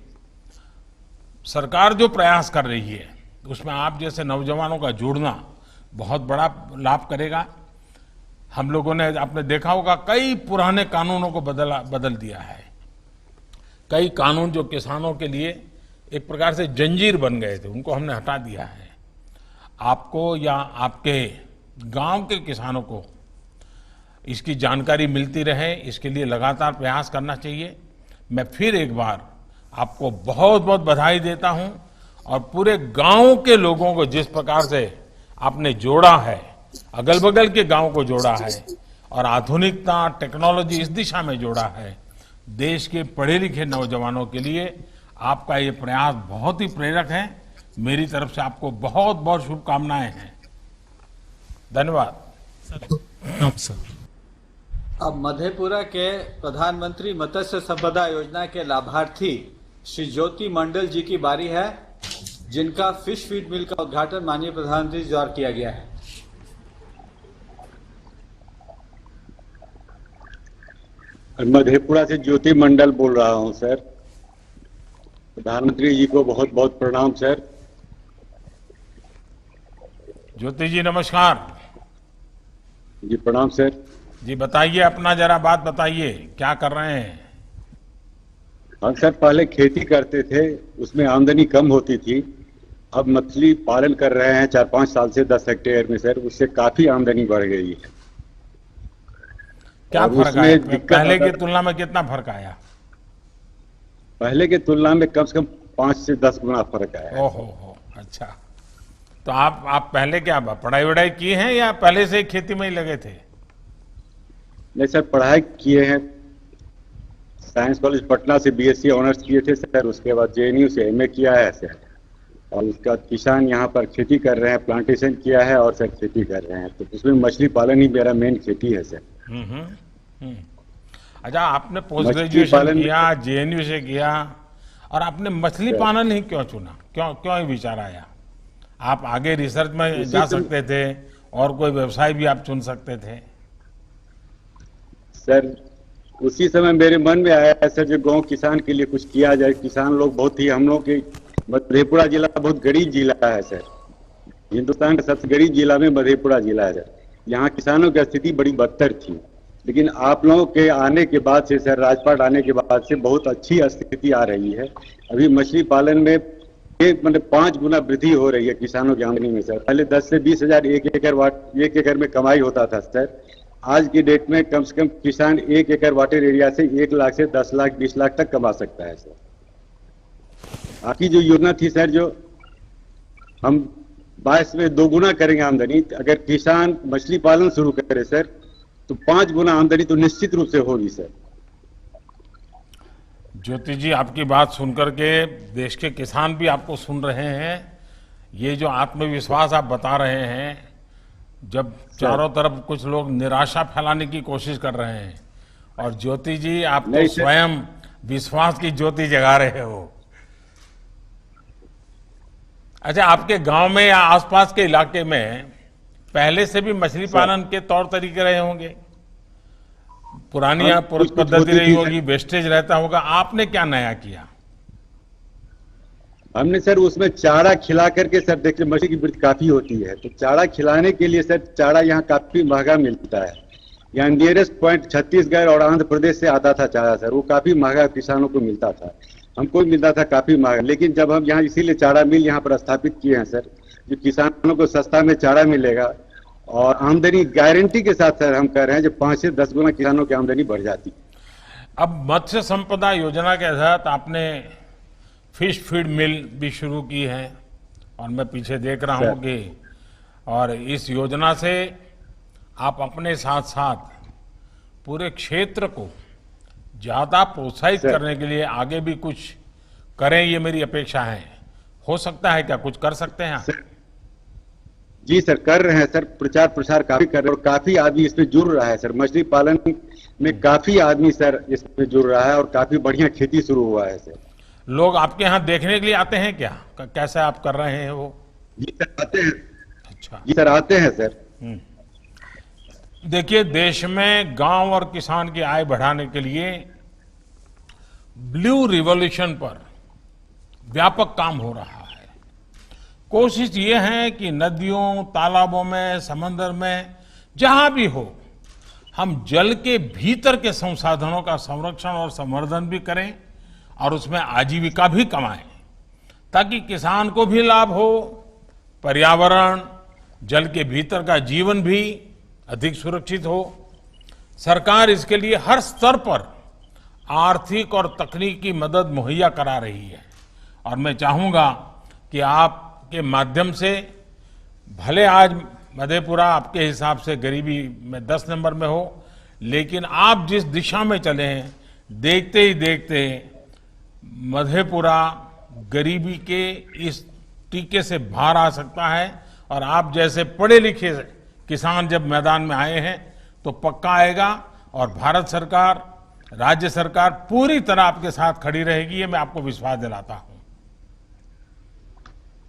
सरकार जो प्रयास कर रही है उसमें आप जैसे नौजवानों का जुड़ना बहुत बड़ा लाभ करेगा। हम लोगों ने, आपने देखा होगा, कई पुराने कानूनों को बदल दिया है। कई कानून जो किसानों के लिए एक प्रकार से जंजीर बन गए थे, उनको हमने हटा दिया है। आपको या आपके गांव के किसानों को इसकी जानकारी मिलती रहे, इसके लिए लगातार प्रयास करना चाहिए। मैं फिर एक बार आपको बहुत बहुत बधाई देता हूं और पूरे गांव के लोगों को जिस प्रकार से आपने जोड़ा है, अगल बगल के गांव को जोड़ा है और आधुनिकता, टेक्नोलॉजी इस दिशा में जोड़ा है, देश के पढ़े लिखे नौजवानों के लिए आपका ये प्रयास बहुत ही प्रेरक है। मेरी तरफ से आपको बहुत बहुत शुभकामनाएं हैं। धन्यवाद। अब मधेपुरा के प्रधानमंत्री मत्स्य संपदा योजना के लाभार्थी श्री ज्योति मंडल जी की बारी है, जिनका फिश फीड मिल का उद्घाटन माननीय प्रधानमंत्री जी द्वारा किया गया है। मधेपुरा से ज्योति मंडल बोल रहा हूं सर। प्रधानमंत्री जी को बहुत बहुत प्रणाम सर। ज्योति जी नमस्कार। जी प्रणाम सर। जी बताइए, अपना जरा बात बताइए, क्या कर रहे हैं? हम सर पहले खेती करते थे, उसमें आमदनी कम होती थी। अब मछली पालन कर रहे हैं 4-5 साल से 10 हेक्टेयर में सर, उससे काफी आमदनी बढ़ गई है। क्या फर्क आया? पहले की तुलना में कितना फर्क आया? पहले की तुलना में कम से कम 5 से 10 गुना फर्क आया। ओहो, अच्छा। तो आप पहले क्या पढ़ाई वढ़ाई की है या पहले से खेती में ही लगे थे? नहीं सर, पढ़ाई किए हैं। साइंस कॉलेज पटना से बीएससी ऑनर्स किए थे सर, उसके बाद जेएनयू से एमए किया है सर, और उसके बाद किसान यहाँ पर खेती कर रहे हैं, प्लांटेशन किया है और सर खेती कर रहे हैं। तो उसमें मछली पालन ही मेरा मेन खेती है सर। अच्छा, आपने पोस्ट ग्रेजुएशन किया, जेएनयू से किया, और आपने मछली पालन ही क्यों चुना? क्यों ही विचार आया? आप आगे रिसर्च में जा सकते थे और कोई व्यवसाय भी आप चुन सकते थे। सर उसी समय मेरे मन में आया सर, जो गांव किसान के लिए कुछ किया जाए। किसान लोग बहुत ही, हम लोग के मधेपुरा जिला बहुत गरीब जिला है सर। हिंदुस्तान का सबसे गरीब जिला में मधेपुरा जिला है सर। यहाँ किसानों की स्थिति बड़ी बदतर थी, लेकिन आप लोगों के आने के बाद से सर, राजपाट आने के बाद से बहुत अच्छी स्थिति आ रही है। अभी मछली पालन में मतलब 5 गुना वृद्धि हो रही है किसानों की आमदनी में सर। पहले 10 से 20 हजार एक एकड़ में कमाई होता था सर। आज की डेट में कम से कम किसान 1 एकड़ वाटर एरिया से 1 लाख से 10 लाख 20 लाख तक कमा सकता है सर। आपकी जो योजना थी सर, जो हम 22 में 2 गुना करेंगे आमदनी, अगर किसान मछली पालन शुरू करे सर तो 5 गुना आमदनी तो निश्चित रूप से होगी सर। ज्योति जी, आपकी बात सुनकर के देश के किसान भी आपको सुन रहे हैं। ये जो आत्मविश्वास आप बता रहे हैं, जब चारों तरफ कुछ लोग निराशा फैलाने की कोशिश कर रहे हैं, और ज्योति जी आप तो स्वयं विश्वास की ज्योति जगा रहे हो। अच्छा, आपके गांव में या आसपास के इलाके में पहले से भी मछली पालन के तौर तरीके रहे होंगे, पुरानी पद्धति रही होगी, वेस्टेज रहता होगा। आपने क्या नया किया? हमने सर उसमें चारा खिला करके सर, देखिए मछली की वृद्धि काफी होती है, तो चारा खिलाने के लिए सर चारा यहाँ काफी महंगा मिलता है। यहाँ नियरेस्ट पॉइंट छत्तीसगढ़ और आंध्र प्रदेश से आता था चारा सर, वो काफी महंगा किसानों को मिलता था, हमको मिलता था काफी महंगा। लेकिन जब हम यहाँ इसीलिए चारा मिल यहाँ पर स्थापित किए हैं सर, जो किसानों को सस्ता में चारा मिलेगा और आमदनी गारंटी के साथ सर हम कह रहे हैं, जो 5 से 10 गुना किसानों की आमदनी बढ़ जाती। अब मत्स्य संपदा योजना के तहत आपने फिश फीड मिल भी शुरू की है, और मैं पीछे देख रहा हूं कि, और इस योजना से आप अपने साथ साथ पूरे क्षेत्र को ज्यादा प्रोत्साहित करने के लिए आगे भी कुछ करें, ये मेरी अपेक्षा है। हो सकता है क्या कुछ कर सकते हैं आप? जी सर, कर रहे हैं सर, प्रचार प्रसार काफी कर रहे हैं और काफी आदमी इसमें जुड़ रहा है सर। मछली पालन में काफी आदमी सर इसमें जुड़ रहा है और काफी बढ़िया खेती शुरू हुआ है सर। लोग आपके यहाँ देखने के लिए आते हैं क्या, कैसे आप कर रहे हैं वो? जी सर आते हैं। अच्छा जी सर आते हैं सर। देखिए, देश में गांव और किसान की आय बढ़ाने के लिए ब्लू रिवॉल्यूशन पर व्यापक काम हो रहा है। कोशिश ये है कि नदियों, तालाबों में, समंदर में, जहां भी हो, हम जल के भीतर के संसाधनों का संरक्षण और संवर्धन भी करें और उसमें आजीविका भी कमाएं, ताकि किसान को भी लाभ हो, पर्यावरण, जल के भीतर का जीवन भी अधिक सुरक्षित हो। सरकार इसके लिए हर स्तर पर आर्थिक और तकनीकी मदद मुहैया करा रही है और मैं चाहूंगा कि आपके माध्यम से, भले आज मधेपुरा आपके हिसाब से गरीबी में 10 नंबर में हो, लेकिन आप जिस दिशा में चले हैं, देखते ही देखते मधेपुरा गरीबी के इस टीके से बाहर आ सकता है और आप जैसे पढ़े लिखे किसान जब मैदान में आए हैं तो पक्का आएगा और भारत सरकार, राज्य सरकार पूरी तरह आपके साथ खड़ी रहेगी, ये मैं आपको विश्वास दिलाता हूं।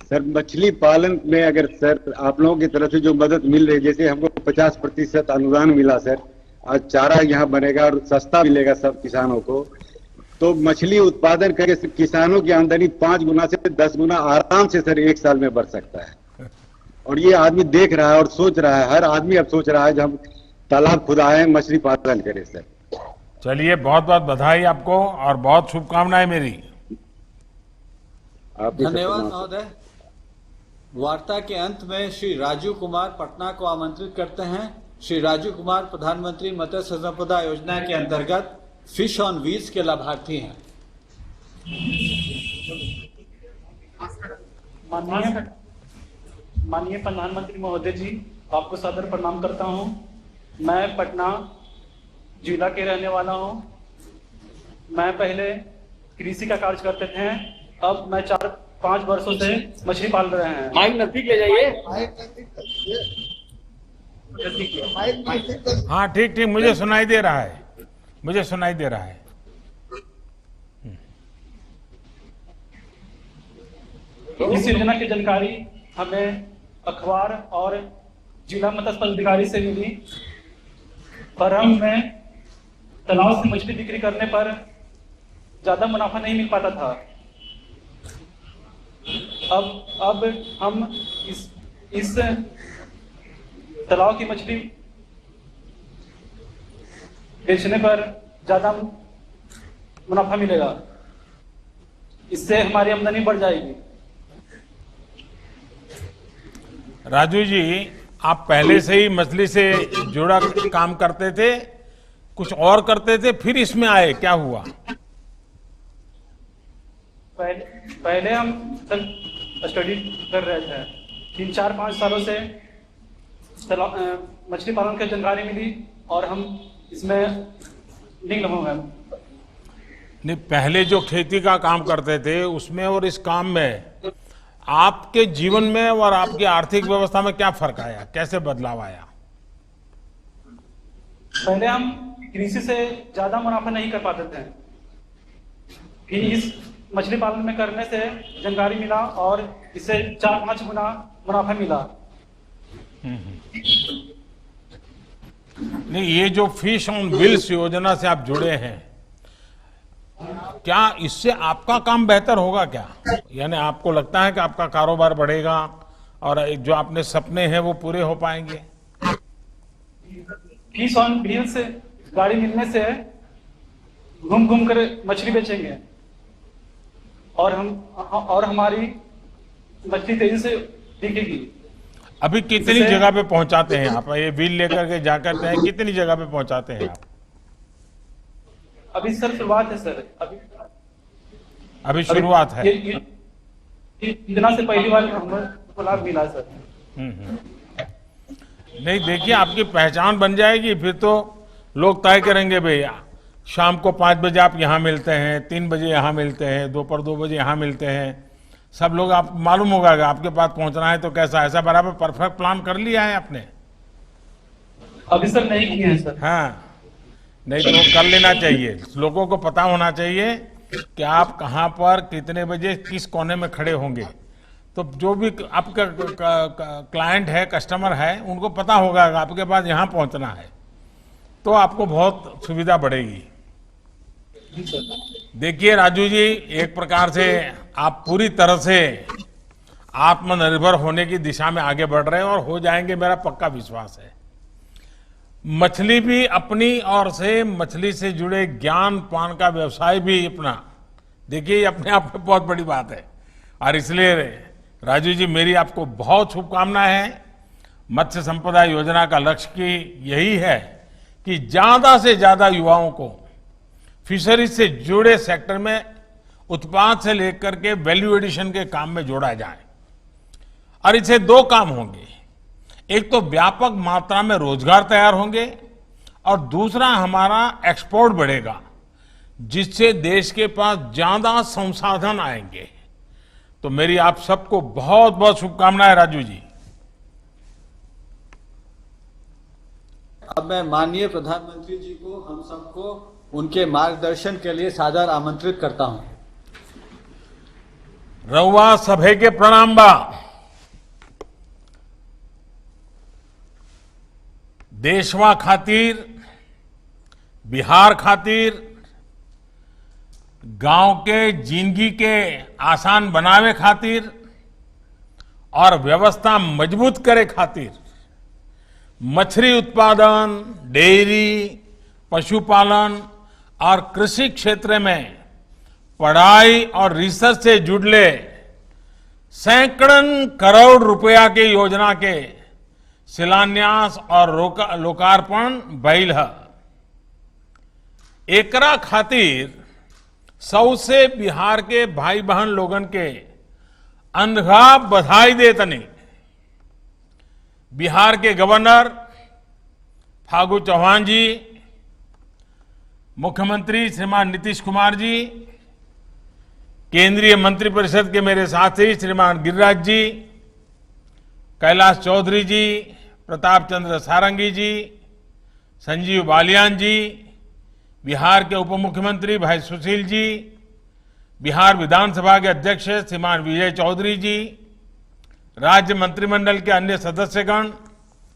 सर, मछली पालन में अगर सर आप लोगों की तरफ से जो मदद मिल रही है, जैसे हमको 50% अनुदान मिला सर, आज चारा यहाँ बनेगा और सस्ता मिलेगा सब किसानों को, तो मछली उत्पादन करके किसानों की आमदनी 5 गुना से 10 गुना आराम से सर 1 साल में बढ़ सकता है। और ये आदमी देख रहा है और सोच रहा है, हर आदमी अब सोच रहा है जब हम तालाब खुदाएं, मछली पालन करें सर। चलिए, बहुत बहुत बधाई आपको और बहुत शुभकामनाएं मेरी। धन्यवाद महोदय। वार्ता के अंत में श्री राजीव कुमार पटना को आमंत्रित करते हैं। श्री राजीव कुमार प्रधानमंत्री मत्स्य संपदा योजना के अंतर्गत फिश ऑन व्हील्स के लाभार्थी हैं। माननीय प्रधानमंत्री महोदय जी, आपको सादर प्रणाम करता हूं। मैं पटना जिला के रहने वाला हूं। मैं पहले कृषि का कार्य करते थे, अब मैं 4-5 वर्षों से मछली पाल रहे हैं। माइक नजदीक ले जाइए। हाँ, ठीक ठीक, मुझे सुनाई दे रहा है, मुझे सुनाई दे रहा है। इस योजना की जानकारी हमें अखबार और जिला मत्स्य पदाधिकारी से मिली, पर हमें तालाब से मछली बिक्री करने पर ज्यादा मुनाफा नहीं मिल पाता था। अब हम इस तालाब की मछली बेचने पर ज्यादा मुनाफा मिलेगा, इससे हमारी आमदनी बढ़ जाएगी। राजू जी, आप पहले से ही मछली से जुड़ा काम करते थे, कुछ और करते थे, फिर इसमें आए, क्या हुआ? पहले हम स्टडी कर रहे थे। 3-4-5 सालों से मछली पालन की जानकारी मिली और हम इसमें लिंक होंगे। नहीं, पहले जो खेती का काम करते थे उसमें और इस काम में आपके जीवन में और आपकी आर्थिक व्यवस्था में क्या फर्क आया, कैसे बदलाव आया? पहले हम कृषि से ज्यादा मुनाफा नहीं कर पाते थे, फिर इस मछली पालन में करने से जानकारी मिला और इससे 4-5 गुना मुनाफा मिला। नहीं, ये जो फिश ऑन व्हील्स योजना से आप जुड़े हैं, क्या इससे आपका काम बेहतर होगा क्या? यानी आपको लगता है कि आपका कारोबार बढ़ेगा और जो आपने सपने हैं वो पूरे हो पाएंगे? फिश ऑन व्हील्स से गाड़ी मिलने से घूम घूम कर मछली बेचेंगे और हमारी मछली तेजी से बिकेगी। अभी कितनी जगह पे पहुंचाते हैं आप? ये व्हील लेकर के जाकर हैं, कितनी जगह पे पहुंचाते हैं आप? अभी सर शुरुआत है सर, अभी शुरुआत है। इतना से पहली बार हमको लाभ मिला सर। नहीं, देखिए, आपकी पहचान बन जाएगी, फिर तो लोग तय करेंगे भैया शाम को 5 बजे आप यहाँ मिलते हैं, 3 बजे यहाँ मिलते हैं, दोपहर 2 बजे यहाँ मिलते हैं। सब लोग आप मालूम होगा कि आपके पास पहुंचना है तो कैसा, ऐसा बराबर परफेक्ट प्लान कर लिया है आपने? अभी सर नहीं किया है सर। हाँ, नहीं तो कर लेना चाहिए। लोगों को पता होना चाहिए कि आप कहाँ पर कितने बजे किस कोने में खड़े होंगे, तो जो भी आपका क्लाइंट है, कस्टमर है, उनको पता होगा कि आपके पास यहाँ पहुँचना है, तो आपको बहुत सुविधा बढ़ेगी। देखिए राजू जी, एक प्रकार से आप पूरी तरह से आत्मनिर्भर होने की दिशा में आगे बढ़ रहे हैं और हो जाएंगे, मेरा पक्का विश्वास है। मछली भी अपनी ओर से मछली से जुड़े ज्ञान पान का व्यवसाय भी अपना, देखिए ये अपने आप में बहुत बड़ी बात है। और इसलिए राजू जी, मेरी आपको बहुत शुभकामनाएं हैं। मत्स्य संपदा योजना का लक्ष्य की यही है कि ज्यादा से ज्यादा युवाओं को फिशरीज से जुड़े सेक्टर में उत्पाद से लेकर के वैल्यू एडिशन के काम में जोड़ा जाए। और इससे दो काम होंगे, एक तो व्यापक मात्रा में रोजगार तैयार होंगे और दूसरा हमारा एक्सपोर्ट बढ़ेगा, जिससे देश के पास ज्यादा संसाधन आएंगे। तो मेरी आप सबको बहुत बहुत शुभकामनाएं राजू जी। अब मैं माननीय प्रधानमंत्री जी को, हम सबको उनके मार्गदर्शन के लिए सादर आमंत्रित करता हूं। रउआ सभे के प्रणाम बा। देशवा खातिर, बिहार खातिर, गांव के जिंदगी के आसान बनावे खातिर और व्यवस्था मजबूत करे खातिर मछली उत्पादन, डेयरी, पशुपालन और कृषि क्षेत्र में पढ़ाई और रिसर्च से जुड़ले सैकड़न करोड़ रुपया के योजना के शिलान्यास और लोकार्पण भइल है। एकरा खातिर सौ से बिहार के भाई बहन लोगन के अनघा बधाई देतनी। बिहार के गवर्नर फागू चौहान जी, मुख्यमंत्री श्रीमान नीतीश कुमार जी, केंद्रीय मंत्रिपरिषद के मेरे साथी श्रीमान गिरिराज जी, कैलाश चौधरी जी, प्रताप चंद्र सारंगी जी, संजीव बालियान जी, बिहार के उप मुख्यमंत्री भाई सुशील जी, बिहार विधानसभा के अध्यक्ष श्रीमान विजय चौधरी जी, राज्य मंत्रिमंडल के अन्य सदस्यगण,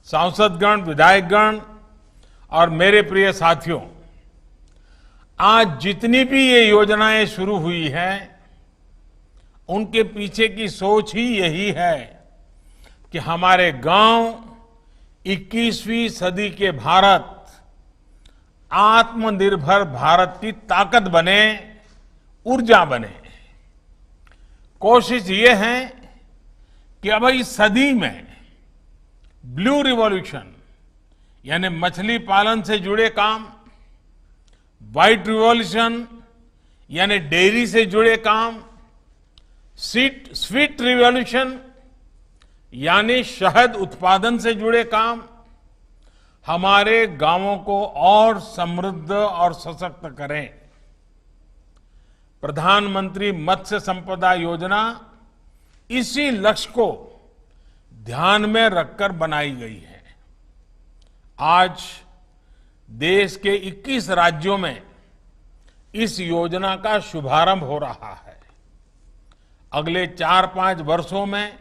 सांसदगण, विधायकगण और मेरे प्रिय साथियों, आज जितनी भी ये योजनाएं शुरू हुई हैं, उनके पीछे की सोच ही यही है कि हमारे गांव 21वीं सदी के भारत, आत्मनिर्भर भारत की ताकत बने, ऊर्जा बने। कोशिश ये है कि अब इस सदी में ब्लू रिवॉल्यूशन यानी मछली पालन से जुड़े काम, व्हाइट रिवॉल्यूशन यानी डेयरी से जुड़े काम, स्वीट रिवॉल्यूशन यानी शहद उत्पादन से जुड़े काम हमारे गांवों को और समृद्ध और सशक्त करें। प्रधानमंत्री मत्स्य संपदा योजना इसी लक्ष्य को ध्यान में रखकर बनाई गई है। आज देश के 21 राज्यों में इस योजना का शुभारंभ हो रहा है। अगले 4-5 वर्षों में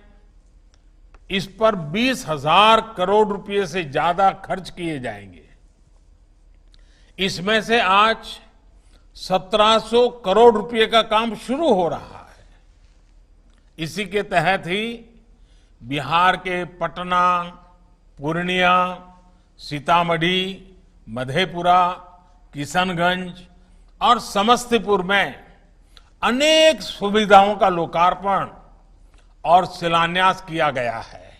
इस पर 20,000 करोड़ रुपए से ज्यादा खर्च किए जाएंगे। इसमें से आज 1700 करोड़ रुपए का काम शुरू हो रहा है। इसी के तहत ही बिहार के पटना, पूर्णिया, सीतामढ़ी, मधेपुरा, किशनगंज और समस्तीपुर में अनेक सुविधाओं का लोकार्पण और शिलान्यास किया गया है।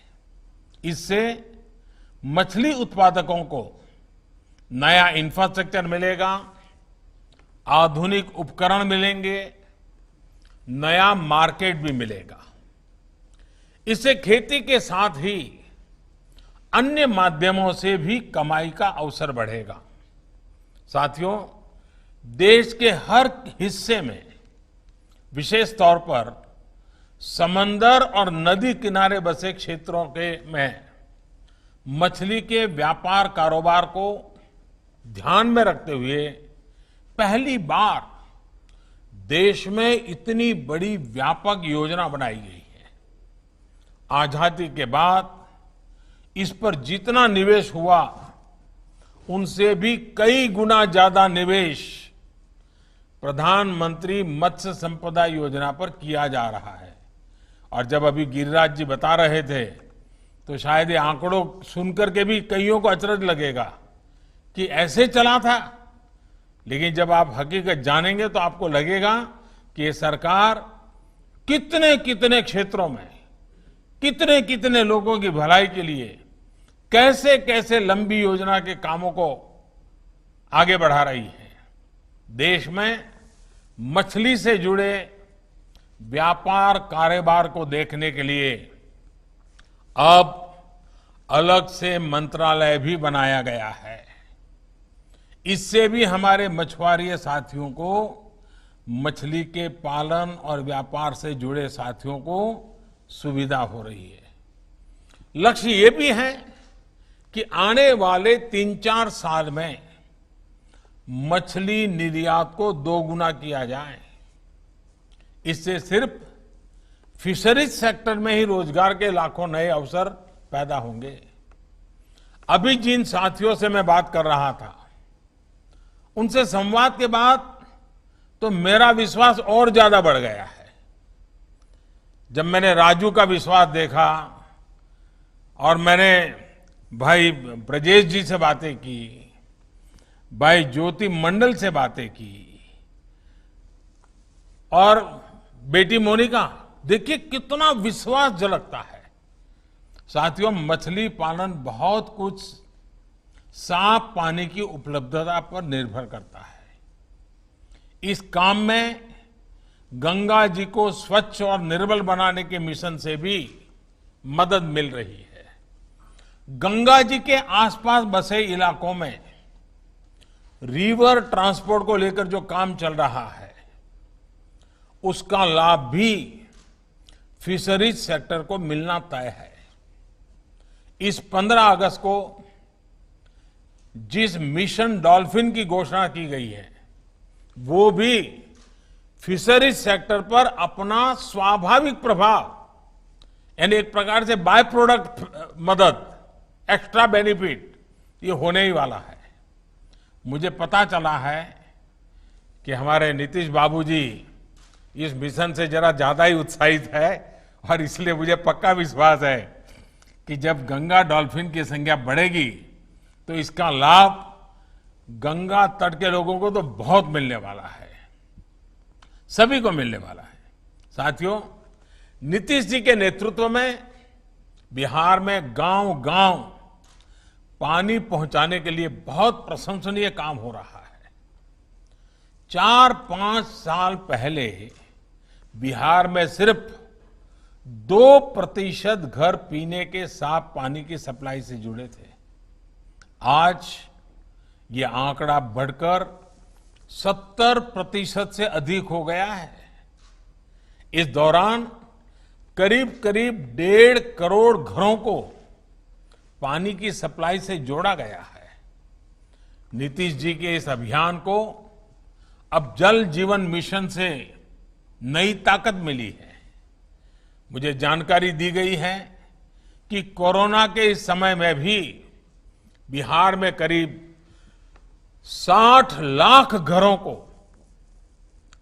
इससे मछली उत्पादकों को नया इंफ्रास्ट्रक्चर मिलेगा, आधुनिक उपकरण मिलेंगे, नया मार्केट भी मिलेगा। इससे खेती के साथ ही अन्य माध्यमों से भी कमाई का अवसर बढ़ेगा। साथियों, देश के हर हिस्से में, विशेष तौर पर समंदर और नदी किनारे बसे क्षेत्रों के में मछली के व्यापार कारोबार को ध्यान में रखते हुए पहली बार देश में इतनी बड़ी व्यापक योजना बनाई गई है। आजादी के बाद इस पर जितना निवेश हुआ, उनसे भी कई गुना ज्यादा निवेश प्रधानमंत्री मत्स्य संपदा योजना पर किया जा रहा है। और जब अभी गिरिराज जी बता रहे थे तो शायद ये आंकड़ों सुनकर के भी कईयों को अचरज लगेगा कि ऐसे चला था, लेकिन जब आप हकीकत जानेंगे तो आपको लगेगा कि ये सरकार कितने कितने क्षेत्रों में कितने कितने लोगों की भलाई के लिए कैसे कैसे लंबी योजना के कामों को आगे बढ़ा रही है। देश में मछली से जुड़े व्यापार कारोबार को देखने के लिए अब अलग से मंत्रालय भी बनाया गया है। इससे भी हमारे मछुआरे साथियों को, मछली के पालन और व्यापार से जुड़े साथियों को सुविधा हो रही है। लक्ष्य ये भी है कि आने वाले 3-4 साल में मछली निर्यात को 2 गुना किया जाए। इससे सिर्फ फिशरीज सेक्टर में ही रोजगार के लाखों नए अवसर पैदा होंगे। अभी जिन साथियों से मैं बात कर रहा था, उनसे संवाद के बाद तो मेरा विश्वास और ज्यादा बढ़ गया है। जब मैंने राजू का विश्वास देखा और मैंने भाई ब्रजेश जी से बातें की, भाई ज्योति मंडल से बातें की और बेटी मोनिका, देखिए कितना विश्वास झलकता है। साथियों, मछली पालन बहुत कुछ साफ पानी की उपलब्धता पर निर्भर करता है। इस काम में गंगा जी को स्वच्छ और निर्मल बनाने के मिशन से भी मदद मिल रही है। गंगा जी के आसपास बसे इलाकों में रिवर ट्रांसपोर्ट को लेकर जो काम चल रहा है, उसका लाभ भी फिशरीज सेक्टर को मिलना तय है। इस 15 अगस्त को जिस मिशन डॉल्फिन की घोषणा की गई है, वो भी फिशरीज सेक्टर पर अपना स्वाभाविक प्रभाव, यानी एक प्रकार से बाय प्रोडक्ट मदद, एक्स्ट्रा बेनिफिट, ये होने ही वाला है। मुझे पता चला है कि हमारे नीतीश बाबूजी इस मिशन से जरा ज्यादा ही उत्साहित है और इसलिए मुझे पक्का विश्वास है कि जब गंगा डॉल्फिन की संख्या बढ़ेगी तो इसका लाभ गंगा तट के लोगों को तो बहुत मिलने वाला है, सभी को मिलने वाला है। साथियों, नीतीश जी के नेतृत्व में बिहार में गांव-गांव पानी पहुंचाने के लिए बहुत प्रशंसनीय काम हो रहा है। 4-5 साल पहले बिहार में सिर्फ 2% घर पीने के साफ पानी की सप्लाई से जुड़े थे। आज ये आंकड़ा बढ़कर 70% से अधिक हो गया है। इस दौरान करीब करीब 1.5 करोड़ घरों को पानी की सप्लाई से जोड़ा गया है। नीतीश जी के इस अभियान को अब जल जीवन मिशन से नई ताकत मिली है। मुझे जानकारी दी गई है कि कोरोना के इस समय में भी बिहार में करीब 60 लाख घरों को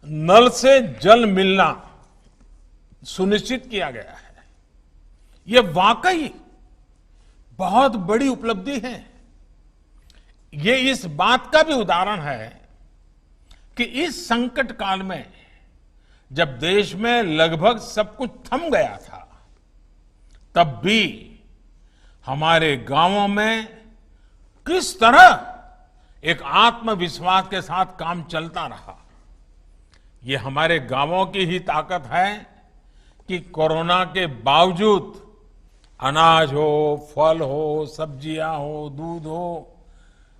नल से जल मिलना सुनिश्चित किया गया है। ये वाकई बहुत बड़ी उपलब्धि है। ये इस बात का भी उदाहरण है कि इस संकट काल में जब देश में लगभग सब कुछ थम गया था, तब भी हमारे गांवों में किस तरह एक आत्मविश्वास के साथ काम चलता रहा। ये हमारे गांवों की ही ताकत है कि कोरोना के बावजूद अनाज हो, फल हो, सब्जियां हो, दूध हो,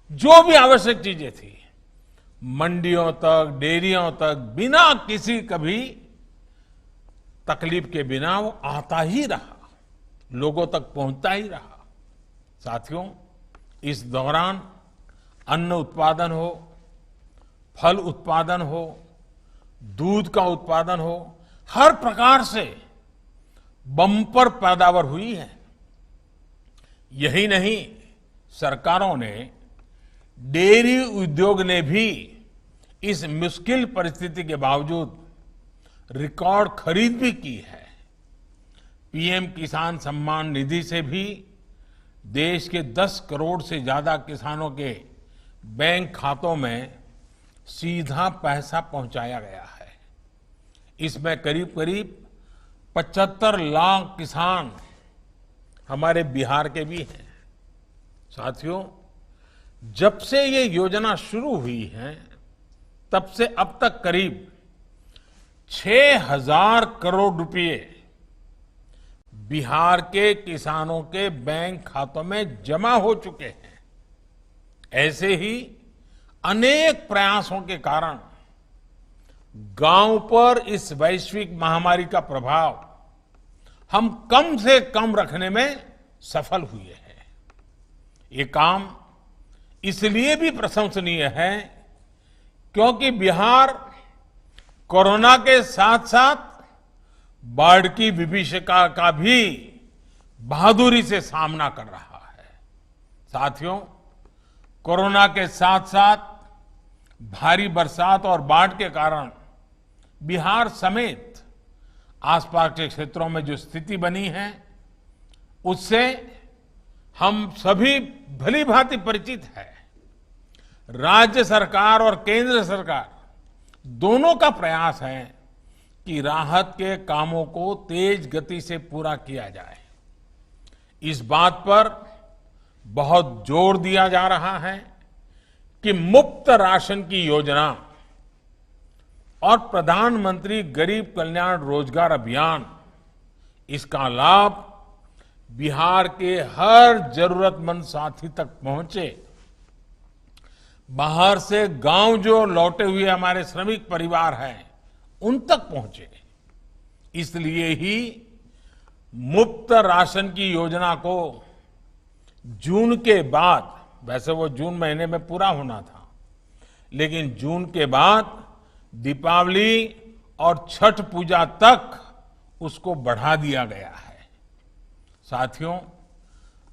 जो भी आवश्यक चीजें थी, मंडियों तक, डेयरियों तक बिना किसी कभी तकलीफ के बिना वो आता ही रहा, लोगों तक पहुंचता ही रहा। साथियों, इस दौरान अन्न उत्पादन हो, फल उत्पादन हो, दूध का उत्पादन हो, हर प्रकार से बम्पर पैदावार हुई है। यही नहीं, सरकारों ने, डेयरी उद्योग ने भी इस मुश्किल परिस्थिति के बावजूद रिकॉर्ड खरीद भी की है। पीएम किसान सम्मान निधि से भी देश के 10 करोड़ से ज्यादा किसानों के बैंक खातों में सीधा पैसा पहुंचाया गया है। इसमें करीब करीब 75 लाख किसान हमारे बिहार के भी हैं। साथियों, जब से ये योजना शुरू हुई है तब से अब तक करीब 6,000 करोड़ रुपए बिहार के किसानों के बैंक खातों में जमा हो चुके हैं। ऐसे ही अनेक प्रयासों के कारण गांव पर इस वैश्विक महामारी का प्रभाव हम कम से कम रखने में सफल हुए हैं। ये काम इसलिए भी प्रशंसनीय है क्योंकि बिहार कोरोना के साथ साथ बाढ़ की विभीषिका का भी बहादुरी से सामना कर रहा है। साथियों, कोरोना के साथ साथ भारी बरसात और बाढ़ के कारण बिहार समेत आसपास के क्षेत्रों में जो स्थिति बनी है उससे हम सभी भली भांति परिचित है। राज्य सरकार और केंद्र सरकार दोनों का प्रयास है कि राहत के कामों को तेज गति से पूरा किया जाए। इस बात पर बहुत जोर दिया जा रहा है कि मुफ्त राशन की योजना और प्रधानमंत्री गरीब कल्याण रोजगार अभियान, इसका लाभ बिहार के हर जरूरतमंद साथी तक पहुंचे। बाहर से गांव जो लौटे हुए हमारे श्रमिक परिवार हैं उन तक पहुंचे। इसलिए ही मुफ्त राशन की योजना को जून के बाद, वैसे वो जून महीने में पूरा होना था, लेकिन जून के बाद दीपावली और छठ पूजा तक उसको बढ़ा दिया गया है। साथियों,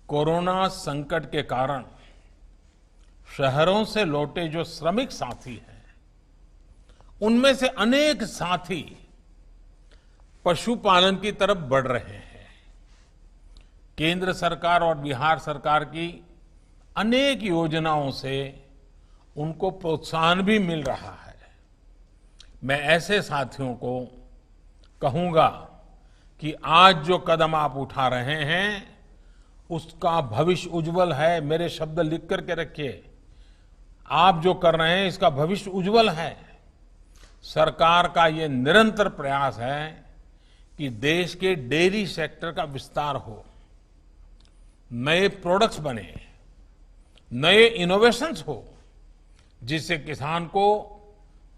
कोरोना संकट के कारण शहरों से लौटे जो श्रमिक साथी हैं उनमें से अनेक साथी पशुपालन की तरफ बढ़ रहे हैं। केंद्र सरकार और बिहार सरकार की अनेक योजनाओं से उनको प्रोत्साहन भी मिल रहा है। मैं ऐसे साथियों को कहूंगा कि आज जो कदम आप उठा रहे हैं उसका भविष्य उज्जवल है। मेरे शब्द लिख करके रखिए। आप जो कर रहे हैं इसका भविष्य उज्जवल है। सरकार का ये निरंतर प्रयास है कि देश के डेयरी सेक्टर का विस्तार हो, नए प्रोडक्ट्स बने, नए इनोवेशंस हो, जिससे किसान को,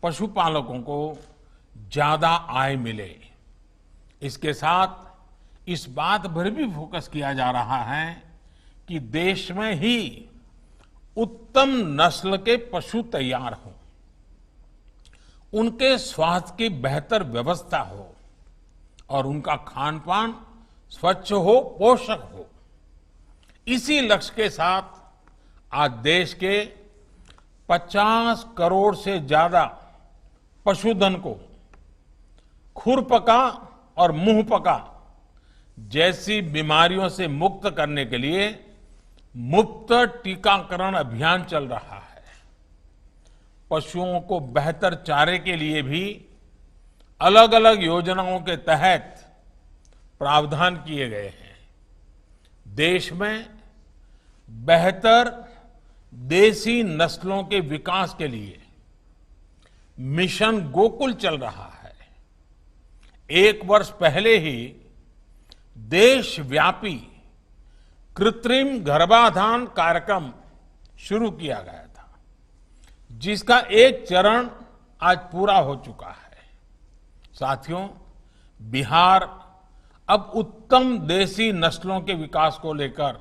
पशुपालकों को ज्यादा आय मिले। इसके साथ इस बात पर भी फोकस किया जा रहा है कि देश में ही उत्तम नस्ल के पशु तैयार हों, उनके स्वास्थ्य की बेहतर व्यवस्था हो और उनका खान पान स्वच्छ हो, पोषक हो। इसी लक्ष्य के साथ आज देश के 50 करोड़ से ज्यादा पशुधन को खुरपका और मुंहपका जैसी बीमारियों से मुक्त करने के लिए मुफ्त टीकाकरण अभियान चल रहा है। पशुओं को बेहतर चारे के लिए भी अलग अलग योजनाओं के तहत प्रावधान किए गए हैं। देश में बेहतर देसी नस्लों के विकास के लिए मिशन गोकुल चल रहा है। 1 वर्ष पहले ही देशव्यापी कृत्रिम गर्भाधान कार्यक्रम शुरू किया गया था, जिसका एक चरण आज पूरा हो चुका है। साथियों, बिहार अब उत्तम देसी नस्लों के विकास को लेकर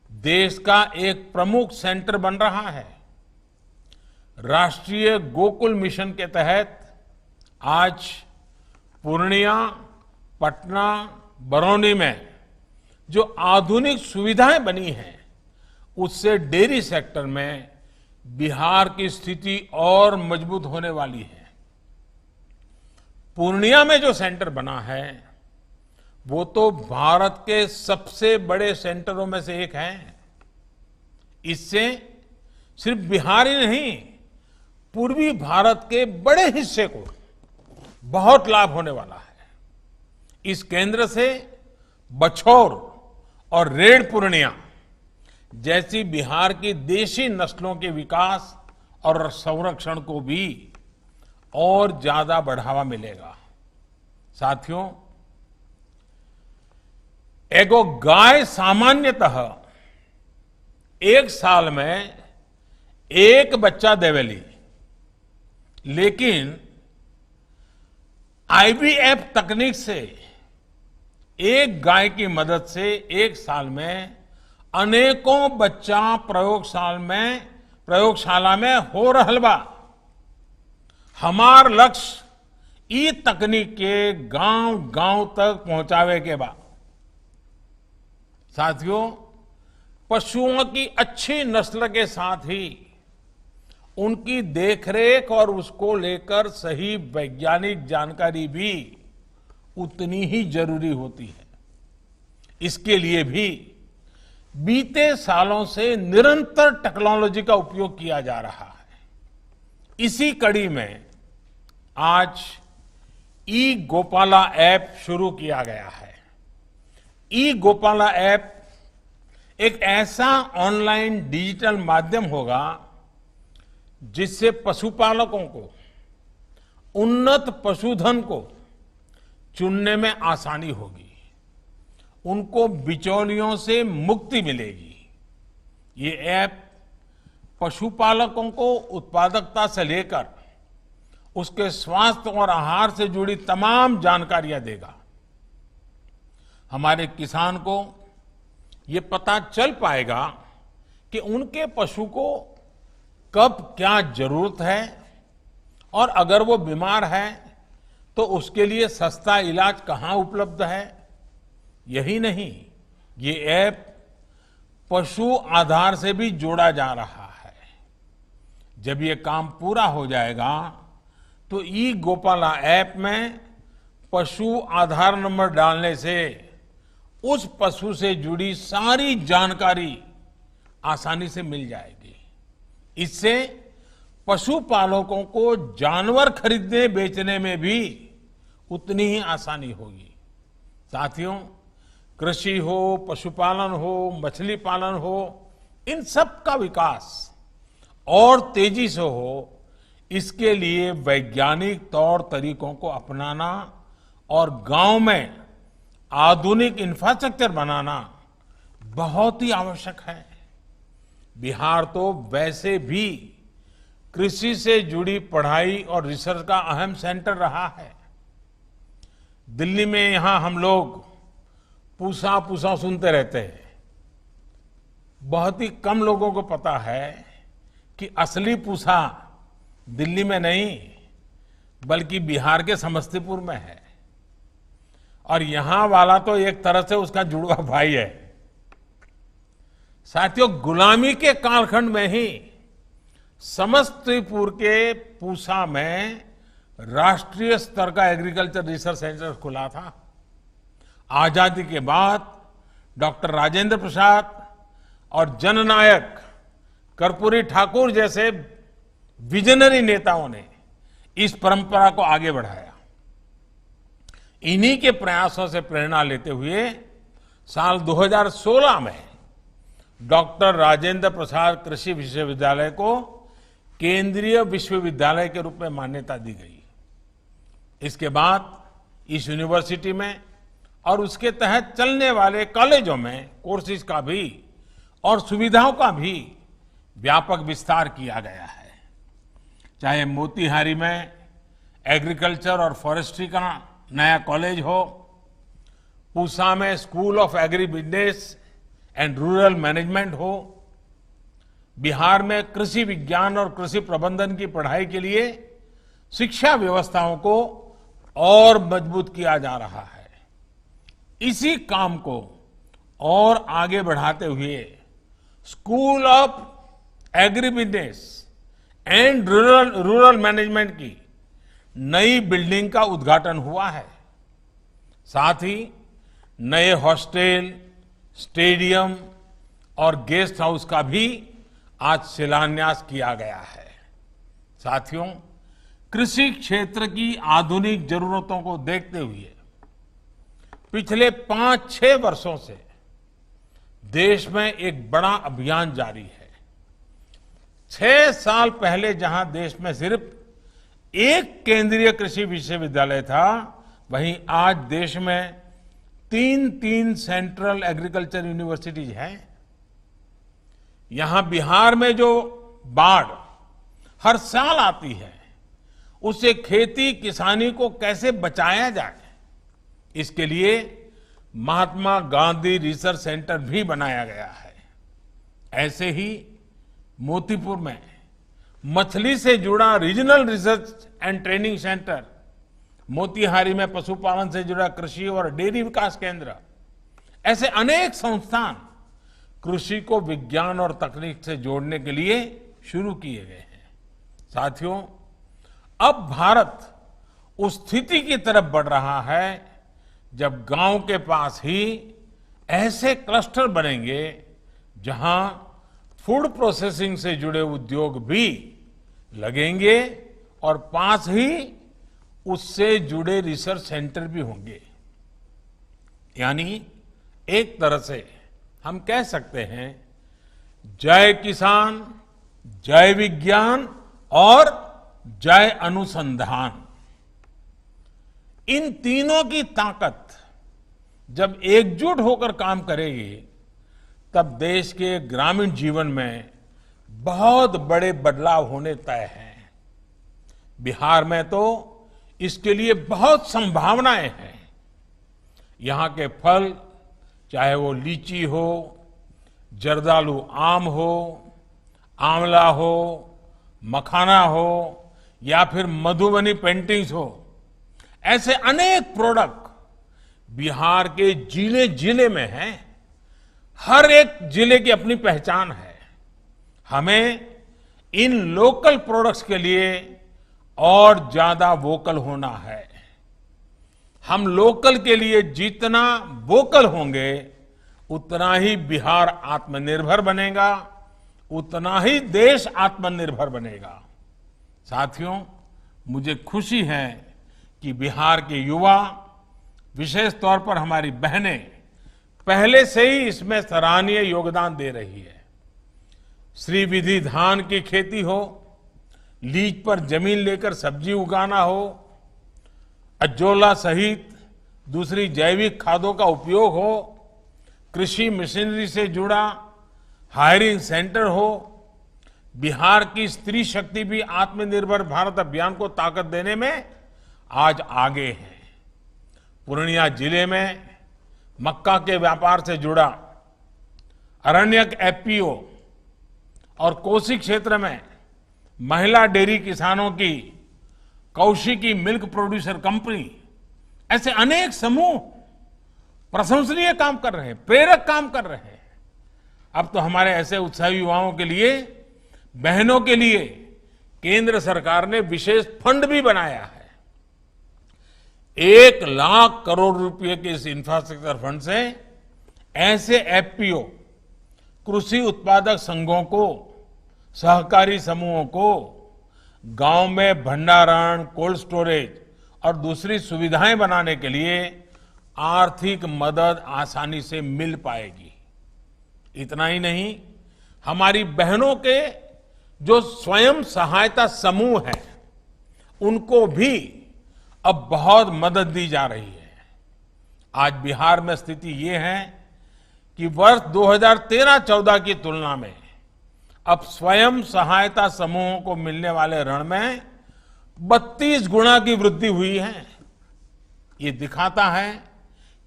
देश का एक प्रमुख सेंटर बन रहा है। राष्ट्रीय गोकुल मिशन के तहत आज पूर्णिया, पटना, बरौनी में जो आधुनिक सुविधाएं बनी हैं, उससे डेयरी सेक्टर में बिहार की स्थिति और मजबूत होने वाली है। पूर्णिया में जो सेंटर बना है वो तो भारत के सबसे बड़े सेंटरों में से एक है। इससे सिर्फ बिहार ही नहीं, पूर्वी भारत के बड़े हिस्से को बहुत लाभ होने वाला है। इस केंद्र से बछौर और रेड पूर्णिया जैसी बिहार की देशी नस्लों के विकास और संरक्षण को भी और ज्यादा बढ़ावा मिलेगा। साथियों, एगो गाय सामान्यतः एक साल में एक बच्चा देवेली, लेकिन आईवीएफ तकनीक से एक गाय की मदद से एक साल में अनेकों बच्चा प्रयोगशाला में हो रहल बा। हमार लक्ष्य ई तकनीक के गांव गांव तक पहुंचावे के बा। साथियों, पशुओं की अच्छी नस्ल के साथ ही उनकी देखरेख और उसको लेकर सही वैज्ञानिक जानकारी भी उतनी ही जरूरी होती है। इसके लिए भी बीते सालों से निरंतर टेक्नोलॉजी का उपयोग किया जा रहा है। इसी कड़ी में आज ई गोपाला ऐप शुरू किया गया है। ई गोपाला ऐप एक ऐसा ऑनलाइन डिजिटल माध्यम होगा जिससे पशुपालकों को उन्नत पशुधन को चुनने में आसानी होगी, उनको बिचौलियों से मुक्ति मिलेगी। ये ऐप पशुपालकों को उत्पादकता से लेकर उसके स्वास्थ्य और आहार से जुड़ी तमाम जानकारियां देगा। हमारे किसान को ये पता चल पाएगा कि उनके पशु को कब क्या जरूरत है और अगर वो बीमार है तो उसके लिए सस्ता इलाज कहाँ उपलब्ध है। यही नहीं, ये ऐप पशु आधार से भी जोड़ा जा रहा है। जब ये काम पूरा हो जाएगा तो ई गोपाला ऐप में पशु आधार नंबर डालने से उस पशु से जुड़ी सारी जानकारी आसानी से मिल जाएगी। इससे पशुपालकों को जानवर खरीदने बेचने में भी उतनी ही आसानी होगी। साथियों, कृषि हो, पशुपालन हो, मछली पालन हो, इन सब का विकास और तेजी से हो, इसके लिए वैज्ञानिक तौर तरीकों को अपनाना और गांव में आधुनिक इंफ्रास्ट्रक्चर बनाना बहुत ही आवश्यक है। बिहार तो वैसे भी कृषि से जुड़ी पढ़ाई और रिसर्च का अहम सेंटर रहा है। दिल्ली में यहां हम लोग पूसा पूसा सुनते रहते हैं। बहुत ही कम लोगों को पता है कि असली पूसा दिल्ली में नहीं बल्कि बिहार के समस्तीपुर में है, और यहां वाला तो एक तरह से उसका जुड़वा भाई है। साथियों, गुलामी के कालखंड में ही समस्तीपुर के पूसा में राष्ट्रीय स्तर का एग्रीकल्चर रिसर्च सेंटर खुला था। आजादी के बाद डॉक्टर राजेंद्र प्रसाद और जननायक कर्पूरी ठाकुर जैसे विजनरी नेताओं ने इस परंपरा को आगे बढ़ाया। इन्हीं के प्रयासों से प्रेरणा लेते हुए साल 2016 में डॉक्टर राजेंद्र प्रसाद कृषि विश्वविद्यालय को केंद्रीय विश्वविद्यालय के रूप में मान्यता दी गई। इसके बाद इस यूनिवर्सिटी में और उसके तहत चलने वाले कॉलेजों में कोर्सेज का भी और सुविधाओं का भी व्यापक विस्तार किया गया है। चाहे मोतिहारी में एग्रीकल्चर और फॉरेस्ट्री का नया कॉलेज हो, पूसा में school of agribusiness and rural management हो, बिहार में कृषि विज्ञान और कृषि प्रबंधन की पढ़ाई के लिए शिक्षा व्यवस्थाओं को और मजबूत किया जा रहा है। इसी काम को और आगे बढ़ाते हुए school of agribusiness and rural management की नई बिल्डिंग का उद्घाटन हुआ है। साथ ही नए हॉस्टल, स्टेडियम और गेस्ट हाउस का भी आज शिलान्यास किया गया है। साथियों, कृषि क्षेत्र की आधुनिक जरूरतों को देखते हुए पिछले 5-6 वर्षों से देश में एक बड़ा अभियान जारी है। 6 साल पहले जहां देश में सिर्फ एक केंद्रीय कृषि विश्वविद्यालय था, वहीं आज देश में 3 सेंट्रल एग्रीकल्चर यूनिवर्सिटीज हैं। यहां बिहार में जो बाढ़ हर साल आती है, उससे खेती किसानी को कैसे बचाया जाए, इसके लिए महात्मा गांधी रिसर्च सेंटर भी बनाया गया है। ऐसे ही मोतीपुर में मछली से जुड़ा regional research and training centre, Motihari में पशुपालन से जुड़ा कृषि और डेयरी विकास केंद्र, ऐसे अनेक संस्थान कृषि को विज्ञान और तकनीक से जोड़ने के लिए शुरू किए गए हैं। साथियों, अब भारत उस स्थिति की तरफ बढ़ रहा है जब गांव के पास ही ऐसे क्लस्टर बनेंगे जहां फूड प्रोसेसिंग से जुड़े उद्योग भी लगेंगे और पास ही उससे जुड़े रिसर्च सेंटर भी होंगे। यानी एक तरह से हम कह सकते हैं, जय किसान, जय विज्ञान और जय अनुसंधान। इन तीनों की ताकत जब एकजुट होकर काम करेगी, तब देश के ग्रामीण जीवन में बहुत बड़े बदलाव होने तय हैं। बिहार में तो इसके लिए बहुत संभावनाएं हैं। यहां के फल, चाहे वो लीची हो, जर्दालू आम हो, आंवला हो, मखाना हो या फिर मधुबनी पेंटिंग्स हो, ऐसे अनेक प्रोडक्ट बिहार के जिले जिले में हैं। हर एक जिले की अपनी पहचान है। हमें इन लोकल प्रोडक्ट्स के लिए और ज्यादा वोकल होना है। हम लोकल के लिए जितना वोकल होंगे, उतना ही बिहार आत्मनिर्भर बनेगा, उतना ही देश आत्मनिर्भर बनेगा। साथियों, मुझे खुशी है कि बिहार के युवा, विशेष तौर पर हमारी बहनें, पहले से ही इसमें सराहनीय योगदान दे रही है। श्रीविधि धान की खेती हो, लीज पर जमीन लेकर सब्जी उगाना हो, अजोला सहित दूसरी जैविक खादों का उपयोग हो, कृषि मशीनरी से जुड़ा हायरिंग सेंटर हो, बिहार की स्त्री शक्ति भी आत्मनिर्भर भारत अभियान को ताकत देने में आज आगे है। पूर्णिया जिले में मक्का के व्यापार से जुड़ा अरण्यक एफपीओ और कोसी क्षेत्र में महिला डेयरी किसानों की कौशिकी मिल्क प्रोड्यूसर कंपनी, ऐसे अनेक समूह प्रशंसनीय काम कर रहे हैं, प्रेरक काम कर रहे हैं। अब तो हमारे ऐसे उत्साही युवाओं के लिए, बहनों के लिए केंद्र सरकार ने विशेष फंड भी बनाया है। 1 लाख करोड़ रुपए के इस इंफ्रास्ट्रक्चर फंड से ऐसे एफपीओ, कृषि उत्पादक संघों को, सहकारी समूहों को गांव में भंडारण, कोल्ड स्टोरेज और दूसरी सुविधाएं बनाने के लिए आर्थिक मदद आसानी से मिल पाएगी। इतना ही नहीं, हमारी बहनों के जो स्वयं सहायता समूह हैं, उनको भी अब बहुत मदद दी जा रही है। आज बिहार में स्थिति ये है कि वर्ष 2013-14 की तुलना में अब स्वयं सहायता समूहों को मिलने वाले ऋण में 32 गुना की वृद्धि हुई है। ये दिखाता है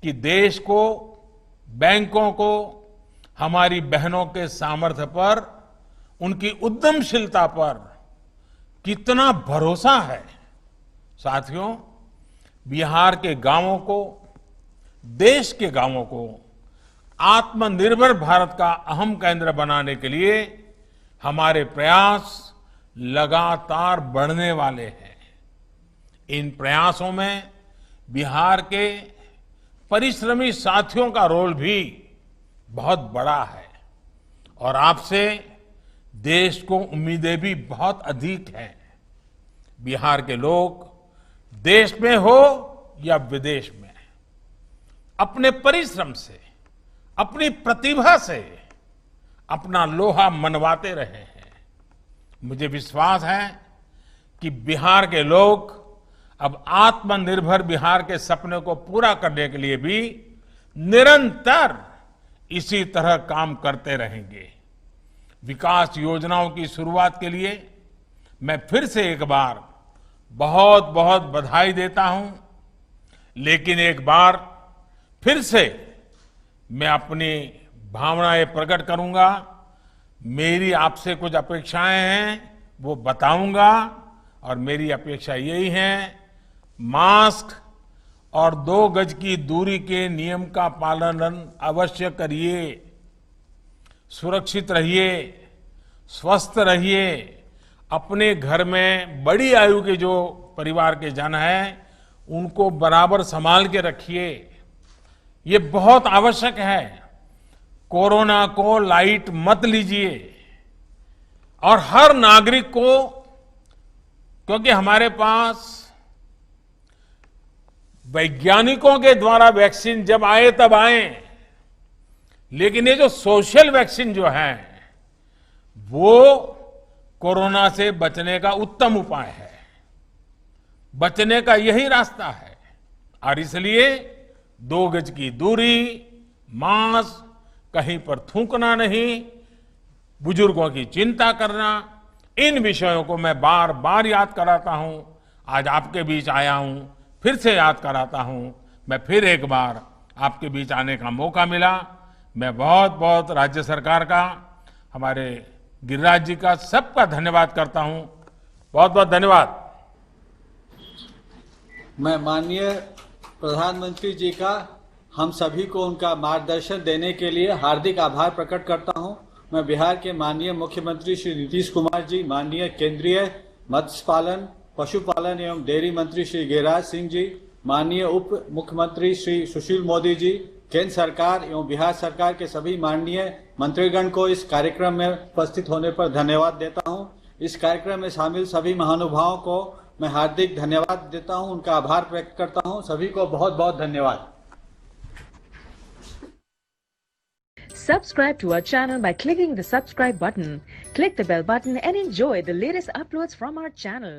कि देश को, बैंकों को हमारी बहनों के सामर्थ्य पर, उनकी उद्यमशीलता पर कितना भरोसा है। साथियों, बिहार के गांवों को, देश के गांवों को आत्मनिर्भर भारत का अहम केंद्र बनाने के लिए हमारे प्रयास लगातार बढ़ने वाले हैं। इन प्रयासों में बिहार के परिश्रमी साथियों का रोल भी बहुत बड़ा है और आपसे देश को उम्मीदें भी बहुत अधिक हैं। बिहार के लोग देश में हो या विदेश में अपने परिश्रम से, अपनी प्रतिभा से अपना लोहा मनवाते रहे हैं। मुझे विश्वास है कि बिहार के लोग अब आत्मनिर्भर बिहार के सपने को पूरा करने के लिए भी निरंतर इसी तरह काम करते रहेंगे। विकास योजनाओं की शुरुआत के लिए मैं फिर से एक बार बहुत बहुत बधाई देता हूं, लेकिन एक बार फिर से मैं अपनी भावनाएं प्रकट करूंगा। मेरी आपसे कुछ अपेक्षाएं हैं, वो बताऊंगा और मेरी अपेक्षा यही है, मास्क और 2 गज की दूरी के नियम का पालन अवश्य करिए, सुरक्षित रहिए, स्वस्थ रहिए, अपने घर में बड़ी आयु के जो परिवार के जन हैं उनको बराबर संभाल के रखिए। ये बहुत आवश्यक है। कोरोना को लाइट मत लीजिए और हर नागरिक को, क्योंकि हमारे पास वैज्ञानिकों के द्वारा वैक्सीन जब आए तब आए, लेकिन ये जो सोशल वैक्सीन जो है वो कोरोना से बचने का उत्तम उपाय है, बचने का यही रास्ता है। और इसलिए 2 गज की दूरी, मास्क, कहीं पर थूकना नहीं, बुजुर्गों की चिंता करना, इन विषयों को मैं बार बार याद कराता हूं। आज आपके बीच आया हूं, फिर से याद कराता हूं। मैं फिर एक बार आपके बीच आने का मौका मिला। मैं बहुत बहुत राज्य सरकार का, हमारे गिरिराज जी का, सबका धन्यवाद करता हूं। बहुत बहुत धन्यवाद। मैं माननीय प्रधानमंत्री जी का हम सभी को उनका मार्गदर्शन देने के लिए हार्दिक आभार प्रकट करता हूं। मैं बिहार के माननीय मुख्यमंत्री श्री नीतीश कुमार जी, माननीय केंद्रीय मत्स्य पालन, पशुपालन एवं डेयरी मंत्री श्री गिरिराज सिंह जी, माननीय उप मुख्यमंत्री श्री सुशील मोदी जी, केंद्र सरकार एवं बिहार सरकार के सभी माननीय मंत्रीगण को इस कार्यक्रम में उपस्थित होने पर धन्यवाद देता हूं। इस कार्यक्रम में शामिल सभी महानुभावों को मैं हार्दिक धन्यवाद देता हूं, उनका आभार व्यक्त करता हूं। सभी को बहुत बहुत धन्यवाद। Subscribe to our channel by clicking the subscribe button. Click the bell button and enjoy the latest uploads from our channel.